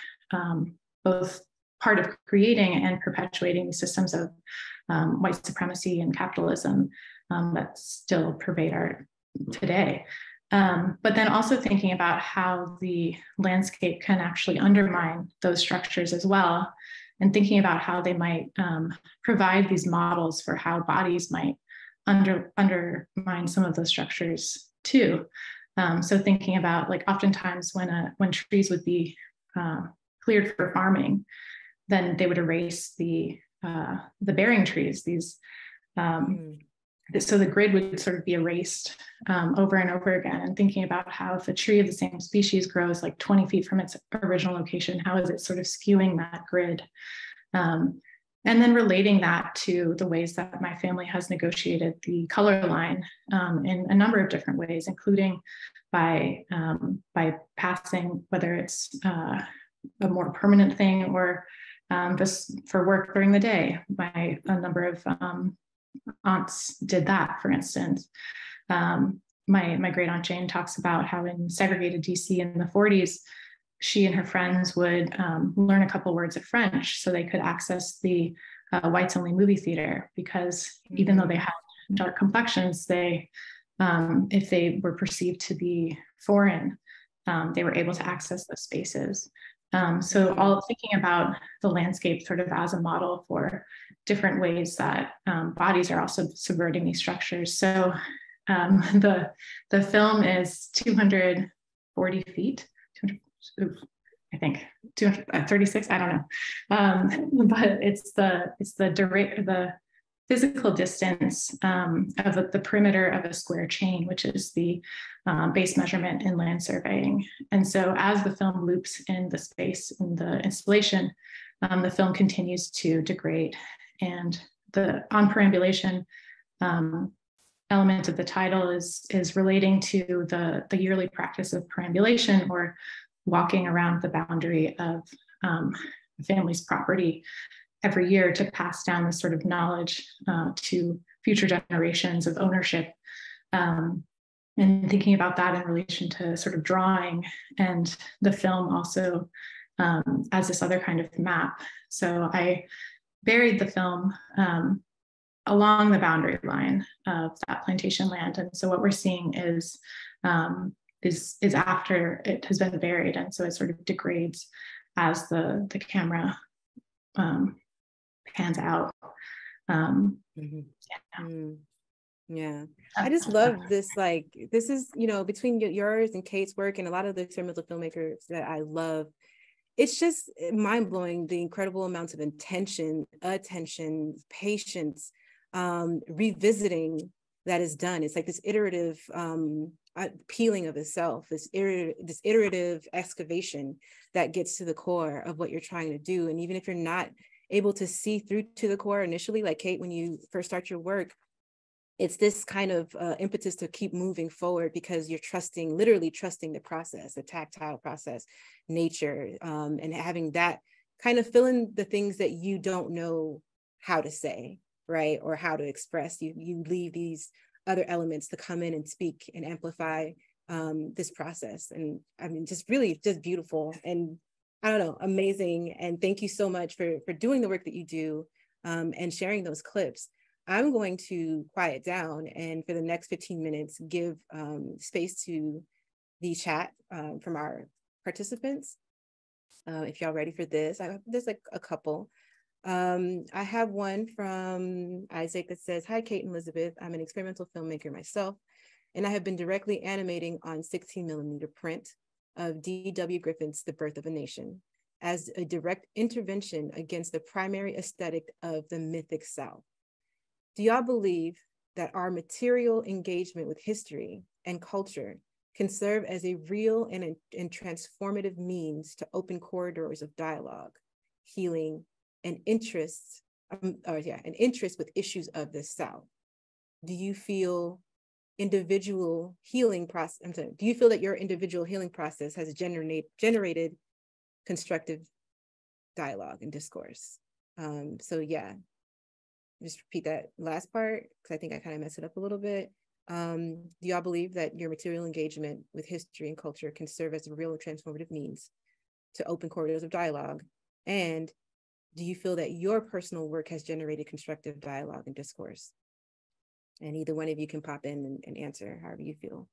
both part of creating and perpetuating these systems of white supremacy and capitalism that still pervade art today. But then also thinking about how the landscape can actually undermine those structures as well, and thinking about how they might provide these models for how bodies might undermine some of those structures too. So thinking about, like, oftentimes when trees would be cleared for farming, then they would erase the bearing trees. So the grid would sort of be erased over and over again. And thinking about how if a tree of the same species grows like 20 feet from its original location, how is it sort of skewing that grid? And then relating that to the ways that my family has negotiated the color line in a number of different ways, including by passing, whether it's a more permanent thing or just for work during the day. A number of aunts did that, for instance. My great aunt Jane talks about how in segregated DC in the 40s, she and her friends would learn a couple words of French so they could access the whites only movie theater, because even though they had dark complexions, if they were perceived to be foreign, they were able to access those spaces. So all thinking about the landscape sort of as a model for different ways that bodies are also subverting these structures. So the film is 240 feet, I think 236, I don't know. But it's the physical distance of the perimeter of a square chain, which is the base measurement in land surveying. And so as the film loops in the space in the installation, the film continues to degrade. And the on perambulation element of the title is relating to the yearly practice of perambulation, or walking around the boundary of a family's property every year to pass down this sort of knowledge to future generations of ownership. And thinking about that in relation to sort of drawing, and the film also as this other kind of map. So I buried the film along the boundary line of that plantation land. And so what we're seeing is after it has been buried, and so it sort of degrades as the camera pans out. Yeah, I just love this. Like, this is, between yours and Kate's work and a lot of the experimental filmmakers that I love, it's just mind-blowing, the incredible amounts of attention, patience, revisiting that is done. It's like this iterative peeling of itself, this iterative excavation that gets to the core of what you're trying to do. And even if you're not able to see through to the core initially, like Kate, when you first start your work, it's this kind of impetus to keep moving forward, because you're literally trusting the process, the tactile process, nature, and having that kind of fill in the things that you don't know how to say, right? Or how to express. You leave these other elements to come in and speak and amplify this process. And I mean, just beautiful. And I don't know, amazing. And thank you so much for doing the work that you do and sharing those clips. I'm going to quiet down and for the next 15 minutes, give space to the chat from our participants. If y'all ready for this, there's like a couple. I have one from Isaac that says, "Hi, Kate and Elizabeth. I'm an experimental filmmaker myself, and I have been directly animating on 16mm print of D.W. Griffith's The Birth of a Nation as a direct intervention against the primary aesthetic of the mythic South. Do y'all believe that our material engagement with history and culture can serve as a real and transformative means to open corridors of dialogue, healing, and interest with issues of the South? Do you feel individual healing process? Do you feel that your individual healing process has generated constructive dialogue and discourse?" So yeah, just repeat that last part because I think I kind of messed it up a little bit. Do y'all believe that your material engagement with history and culture can serve as a real and transformative means to open corridors of dialogue? And do you feel that your personal work has generated constructive dialogue and discourse? And either one of you can pop in and answer however you feel.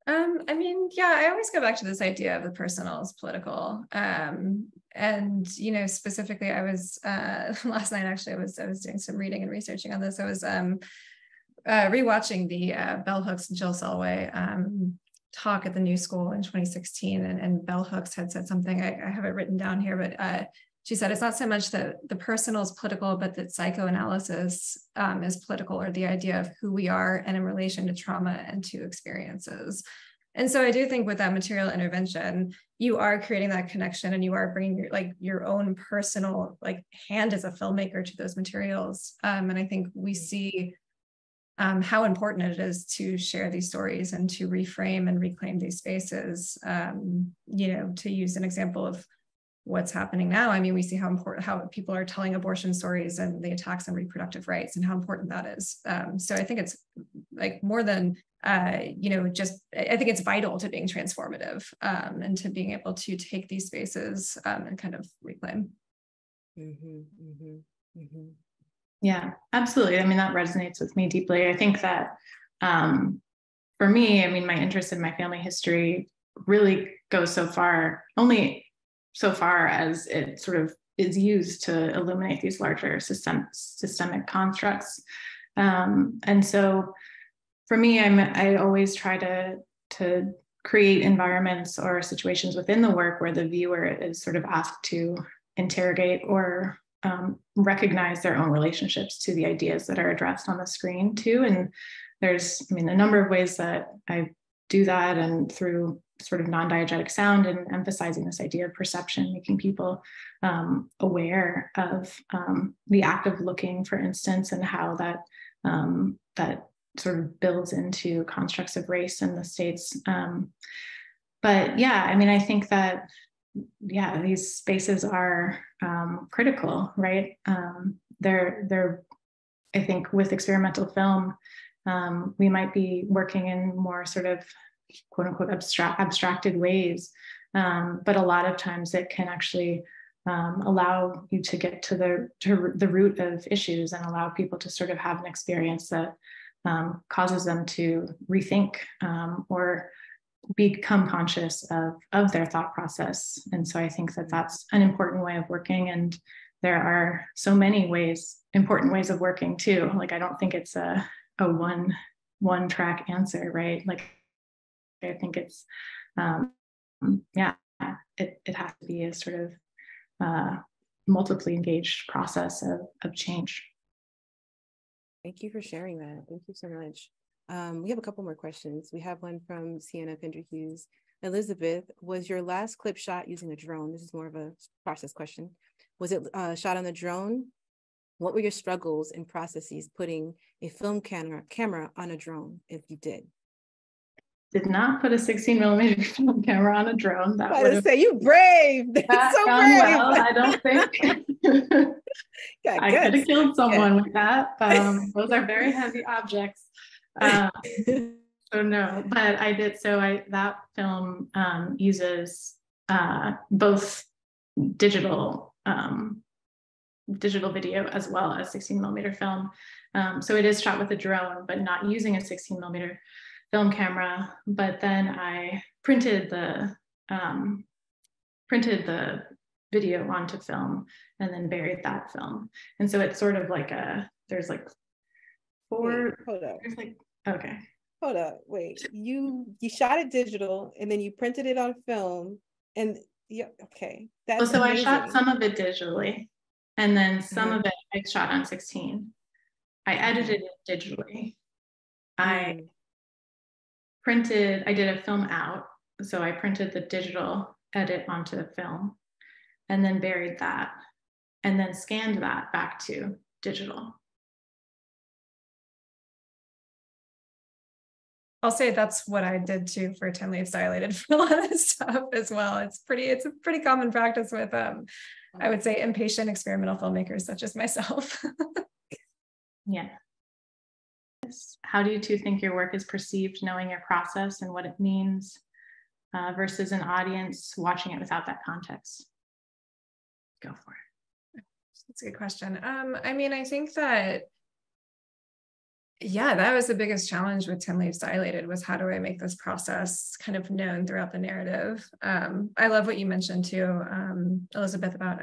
I mean, yeah, I always go back to this idea of the personal is political. And, you know, specifically, I was, last night, actually, I was doing some reading and researching on this. I was rewatching the Bell Hooks and Jill Selway talk at the New School in 2016. And Bell Hooks had said something, I have it written down here, but she said, it's not so much that the personal is political, but that psychoanalysis is political, or the idea of who we are and in relation to trauma and to experiences. And so I do think with that material intervention, you are creating that connection, and you are bringing your own personal hand as a filmmaker to those materials. And I think we see how important it is to share these stories and to reframe and reclaim these spaces. You know, to use an example of what's happening now, I mean, we see how people are telling abortion stories and the attacks on reproductive rights and how important that is. So I think it's more than, you know, just, I think it's vital to being transformative and to being able to take these spaces and kind of reclaim. Yeah, absolutely. I mean, that resonates with me deeply. I think that for me, I mean, my interest in my family history really goes only so far as it sort of is used to illuminate these larger systemic constructs. And so for me, I always try to create environments or situations within the work where the viewer is sort of asked to interrogate or recognize their own relationships to the ideas that are addressed on the screen too. And there's, I mean, a number of ways that I do that, and through sort of non-diegetic sound and emphasizing this idea of perception, making people aware of the act of looking, for instance, and how that that sort of builds into constructs of race in the States. But yeah, I mean, I think that, yeah, these spaces are critical, right? They're, I think with experimental film, we might be working in more sort of quote unquote abstracted ways. But a lot of times it can actually allow you to get to the root of issues and allow people to sort of have an experience that causes them to rethink or become conscious of their thought process. And so I think that that's an important way of working. And there are so many important ways of working too. Like, I don't think it's a one track answer, right? Like, I think it's, yeah, it has to be a sort of multiply engaged process of change. Thank you for sharing that. Thank you so much. We have a couple more questions. We have one from Sienna Pender Hughes. Elizabeth, was your last clip shot using a drone? This is more of a process question. Was it shot on the drone? What were your struggles and processes putting a film camera on a drone, if you did? Did not put a 16mm film camera on a drone. That I was say, you brave. That's so brave. Well, I don't think. I could have killed someone with that. Those are very heavy objects. So no, but I did. So that film uses both digital video as well as 16mm film. So it is shot with a drone, but not using a 16mm film camera. But then I printed the video onto film and then buried that film. And so it's sort of like there's like four. Wait, hold up. There's like, okay. Hold up, wait. You shot it digital and then you printed it on film, and yeah, okay. That's well, so amazing. I shot some of it digitally, and then some of it I shot on 16. I edited it digitally. I did a film out, so I printed the digital edit onto the film and then buried that and then scanned that back to digital. I'll say that's what I did too for 10 Leaves Dilated for a lot of this stuff as well. It's a pretty common practice with I would say impatient experimental filmmakers such as myself. Yeah. How do you two think your work is perceived, knowing your process and what it means, versus an audience watching it without that context? Go for it. That's a good question. I mean, I think that, yeah, that was the biggest challenge with 10 Leaves Dilated, was how do I make this process kind of known throughout the narrative? I love what you mentioned too, Elizabeth, about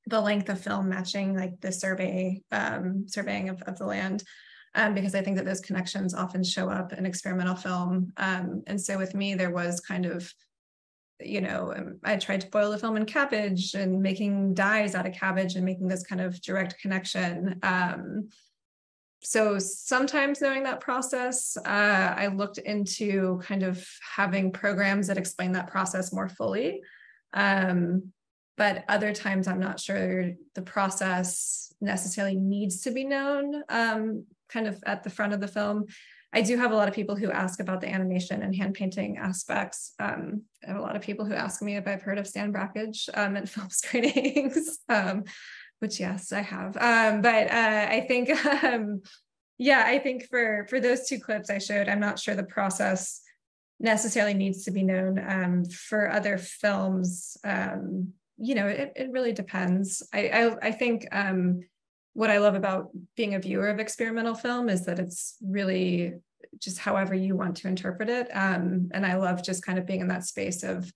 the length of film matching like the surveying of the land. Because I think that those connections often show up in experimental film. And so with me, there was kind of, you know, I tried to boil the film in cabbage and making dyes out of cabbage and making this kind of direct connection. So sometimes knowing that process, I looked into kind of having programs that explain that process more fully. But other times I'm not sure the process necessarily needs to be known kind of at the front of the film. I do have a lot of people who ask about the animation and hand painting aspects. I have a lot of people who ask me if I've heard of sand brackage in film screenings, which yes, I have. But I think, yeah, I think for those two clips I showed, I'm not sure the process necessarily needs to be known. For other films, you know, it really depends. I think what I love about being a viewer of experimental film is that it's really just however you want to interpret it. And I love just kind of being in that space of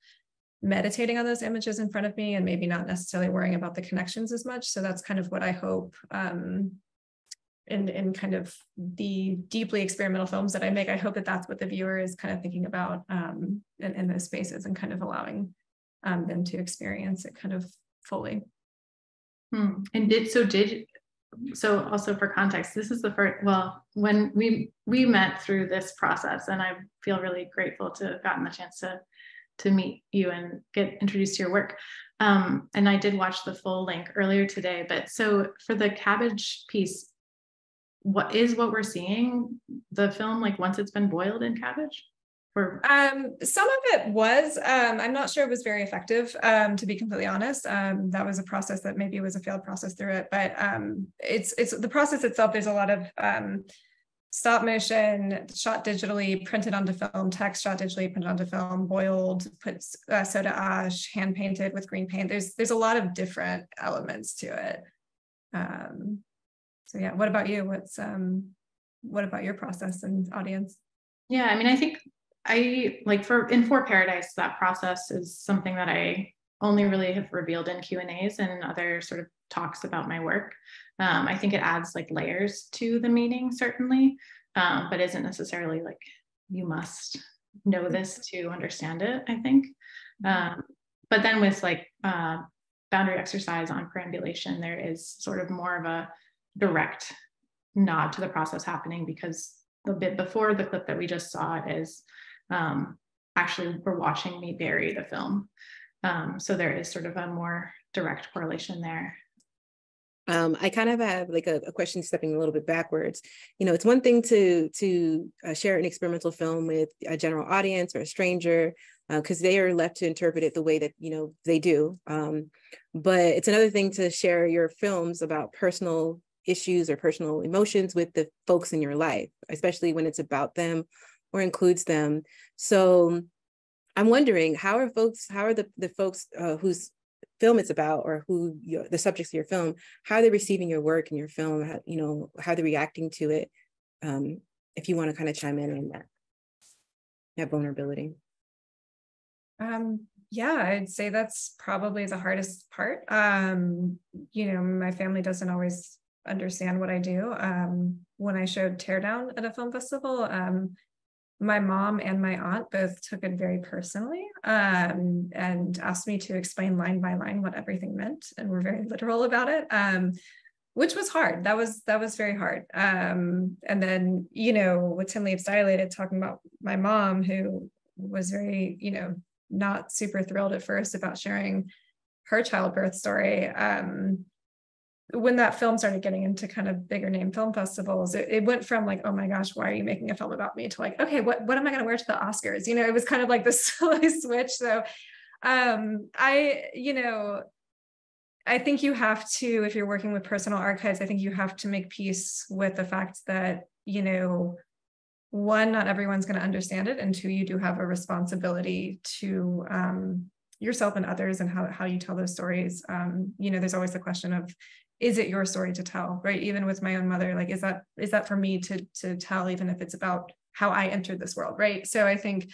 meditating on those images in front of me and maybe not necessarily worrying about the connections as much. So that's kind of what I hope in kind of the deeply experimental films that I make. I hope that that's what the viewer is kind of thinking about in those spaces and kind of allowing them to experience it kind of fully. And so also for context, this is the first, well, when we met through this process, and I feel really grateful to have gotten the chance to meet you and get introduced to your work. And I did watch the full link earlier today, but so for the cabbage piece, what we're seeing, the film, like once it's been boiled in cabbage? Or some of it was, I'm not sure it was very effective, to be completely honest. That was a process that maybe was a failed process through it, but it's the process itself. There's a lot of stop motion, shot digitally, printed onto film, text shot digitally, printed onto film, boiled, put soda ash, hand painted with green paint. There's a lot of different elements to it. So yeah, what about you? What about your process and audience? Yeah, I mean, I think I like in For Paradise, that process is something that I only really have revealed in Q&As and other sort of talks about my work. I think it adds like layers to the meaning, certainly, but isn't necessarily like you must know this to understand it, I think. But then with like boundary exercise on perambulation, there is sort of more of a direct nod to the process happening, because the bit before the clip that we just saw is actually we're watching me bury the film. So there is sort of a more direct correlation there. I kind of have like a question stepping a little bit backwards. You know, it's one thing to share an experimental film with a general audience or a stranger, because they are left to interpret it the way that, you know, they do. But it's another thing to share your films about personal issues or personal emotions with the folks in your life, especially when it's about them or includes them. So I'm wondering, how are the folks whose film it's about, or the subjects of your film, how are they receiving your work and your film? How they're reacting to it? If you want to kind of chime in on that vulnerability. Yeah, I'd say that's probably the hardest part. My family doesn't always understand what I do. When I showed Teardown at a film festival, my mom and my aunt both took it very personally, and asked me to explain line by line what everything meant, and were very literal about it, which was hard. That was very hard. And then, with Tim Leaves Dilated, talking about my mom, who was very, not super thrilled at first about sharing her childbirth story. When that film started getting into kind of bigger name film festivals, it went from like, oh my gosh, why are you making a film about me, to like, okay, what am I going to wear to the Oscars? It was kind of like this silly switch. So I think you have to, if you're working with personal archives, I think you have to make peace with the fact that, one, not everyone's going to understand it, and two, you do have a responsibility to yourself and others and how you tell those stories. There's always the question of, is it your story to tell, right? Even with my own mother, like, is that for me to tell, even if it's about how I entered this world, right? So I think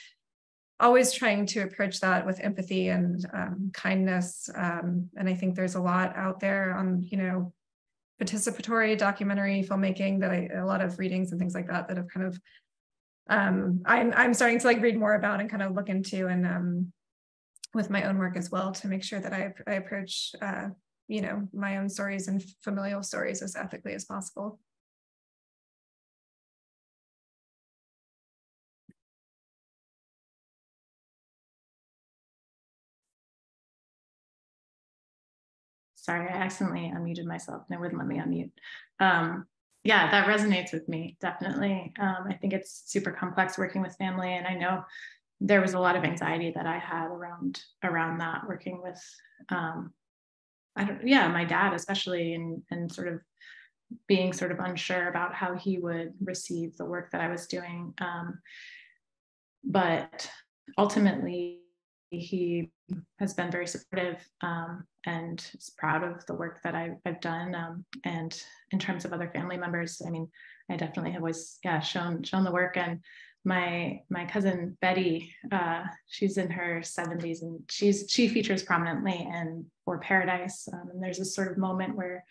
always trying to approach that with empathy and kindness. And I think there's a lot out there on, participatory documentary filmmaking that a lot of readings and things like that have kind of, I'm starting to like read more about and kind of look into, and with my own work as well, to make sure that I approach, my own stories and familial stories as ethically as possible. Sorry, I accidentally unmuted myself and it wouldn't let me unmute. Yeah, that resonates with me, definitely. I think it's super complex working with family, and I know there was a lot of anxiety that I had around that, working with, my dad especially, and sort of being sort of unsure about how he would receive the work that I was doing. But ultimately, he has been very supportive, and is proud of the work that I've done. And in terms of other family members, I mean, I definitely have always shown the work. And my cousin Betty, she's in her 70s, and she features prominently in For Paradise. And there's this sort of moment where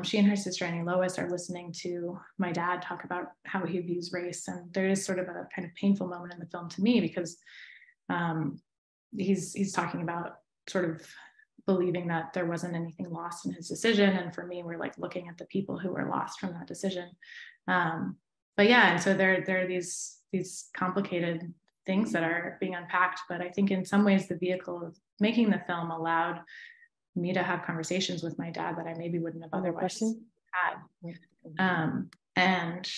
she and her sister Annie Lois are listening to my dad talk about how he views race. And there is sort of a kind of painful moment in the film to me, because he's talking about sort of believing that there wasn't anything lost in his decision. And for me, we're like looking at the people who were lost from that decision. But yeah, and so there are these complicated things that are being unpacked. But I think in some ways the vehicle of making the film allowed me to have conversations with my dad that I maybe wouldn't have otherwise had. And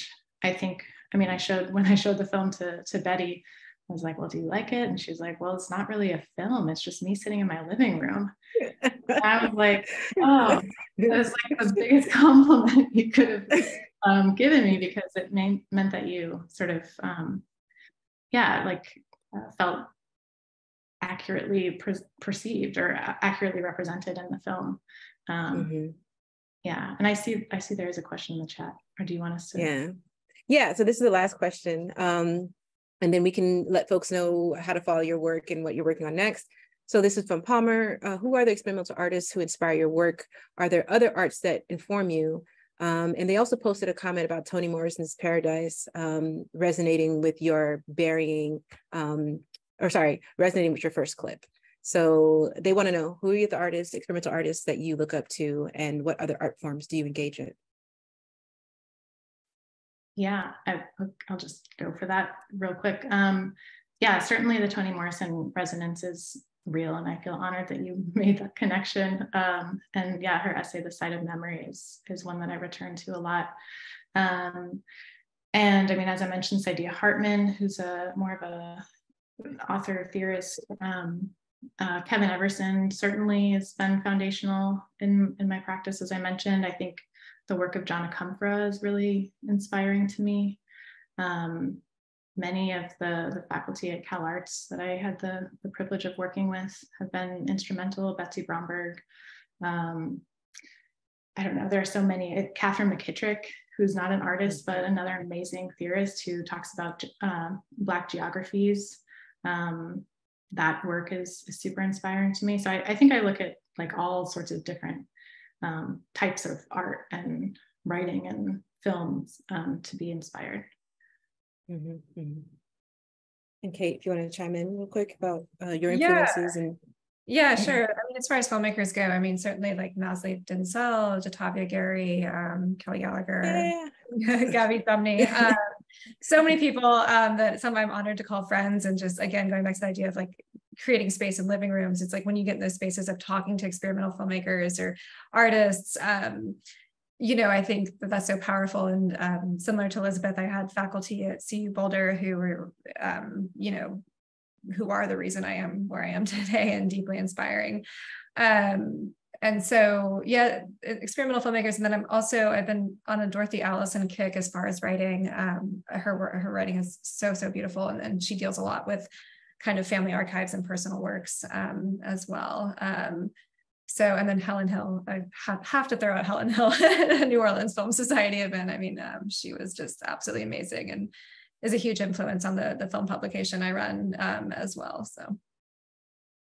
I think, when I showed the film to Betty, I was like, well, do you like it? And she was like, well, it's not really a film. It's just me sitting in my living room. And I was like, oh, that was like the biggest compliment you could have given me, because it meant that you sort of, felt accurately perceived or accurately represented in the film. Yeah, and I see there's a question in the chat. Or do you want us to? Yeah. So this is the last question. And then we can let folks know how to follow your work and what you're working on next. So this is from Palmer. Who are the experimental artists who inspire your work? Are there other arts that inform you? And they also posted a comment about Toni Morrison's Paradise resonating with your resonating with your first clip. So they want to know, who are the artists, experimental artists that you look up to, and what other art forms do you engage in? Yeah, I'll just go for that real quick. Certainly the Toni Morrison resonance is real, and I feel honored that you made that connection. And yeah, her essay, The Site of Memory, is one that I return to a lot. And I mean, as I mentioned, Saidiya Hartman, who's more of an author theorist. Kevin Everson certainly has been foundational in my practice, as I mentioned. I think the work of Jana Kumfra is really inspiring to me. Many of the faculty at Cal Arts that I had the privilege of working with have been instrumental. Betsy Bromberg. I don't know, there are so many. Catherine McKittrick, who's not an artist, but another amazing theorist who talks about Black geographies. that work is super inspiring to me. So I think I look at like all sorts of different types of art and writing and films to be inspired. Mm-hmm, mm-hmm. And Kate, if you want to chime in real quick about your influences and yeah, sure. I mean, as far as filmmakers go, I mean, certainly like Nasli Dinsel, Jatavia Gary, Kelly Gallagher, Gabby Sumney, so many people that some I'm honored to call friends. And just, again, going back to the idea of like creating space in living rooms, it's like when you get in those spaces of talking to experimental filmmakers or artists, you know, I think that that's so powerful. And similar to Elizabeth, I had faculty at CU Boulder who were, you know, who are the reason I am where I am today and deeply inspiring. And so, yeah, experimental filmmakers. And then I've been on a Dorothy Allison kick as far as writing. Her writing is so beautiful. And she deals a lot with kind of family archives and personal works as well. So, and then Helen Hill, I have to throw out Helen Hill, the New Orleans Film Society event. I mean, she was just absolutely amazing and is a huge influence on the film publication I run as well. So.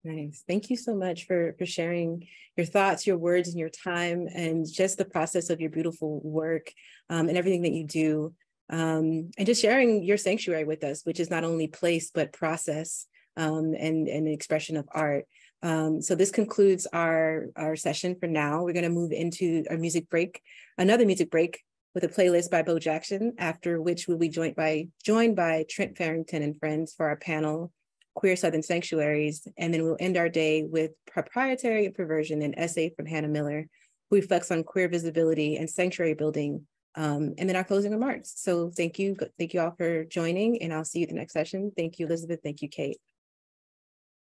Nice. Thank you so much for sharing your thoughts, your words, and your time, and just the process of your beautiful work and everything that you do. And just sharing your sanctuary with us, which is not only place, but process and an expression of art. So this concludes our session for now. We're going to move into a music break, another music break with a playlist by Bo Jackson, after which we'll be joined by Trent Farrington and friends for our panel, Queer Southern Sanctuaries. And then we'll end our day with Proprietary Perversion, an essay from Hannah Miller, who reflects on queer visibility and sanctuary building, and then our closing remarks. So thank you all for joining, and I'll see you at the next session. Thank you, Elizabeth. Thank you, Kate.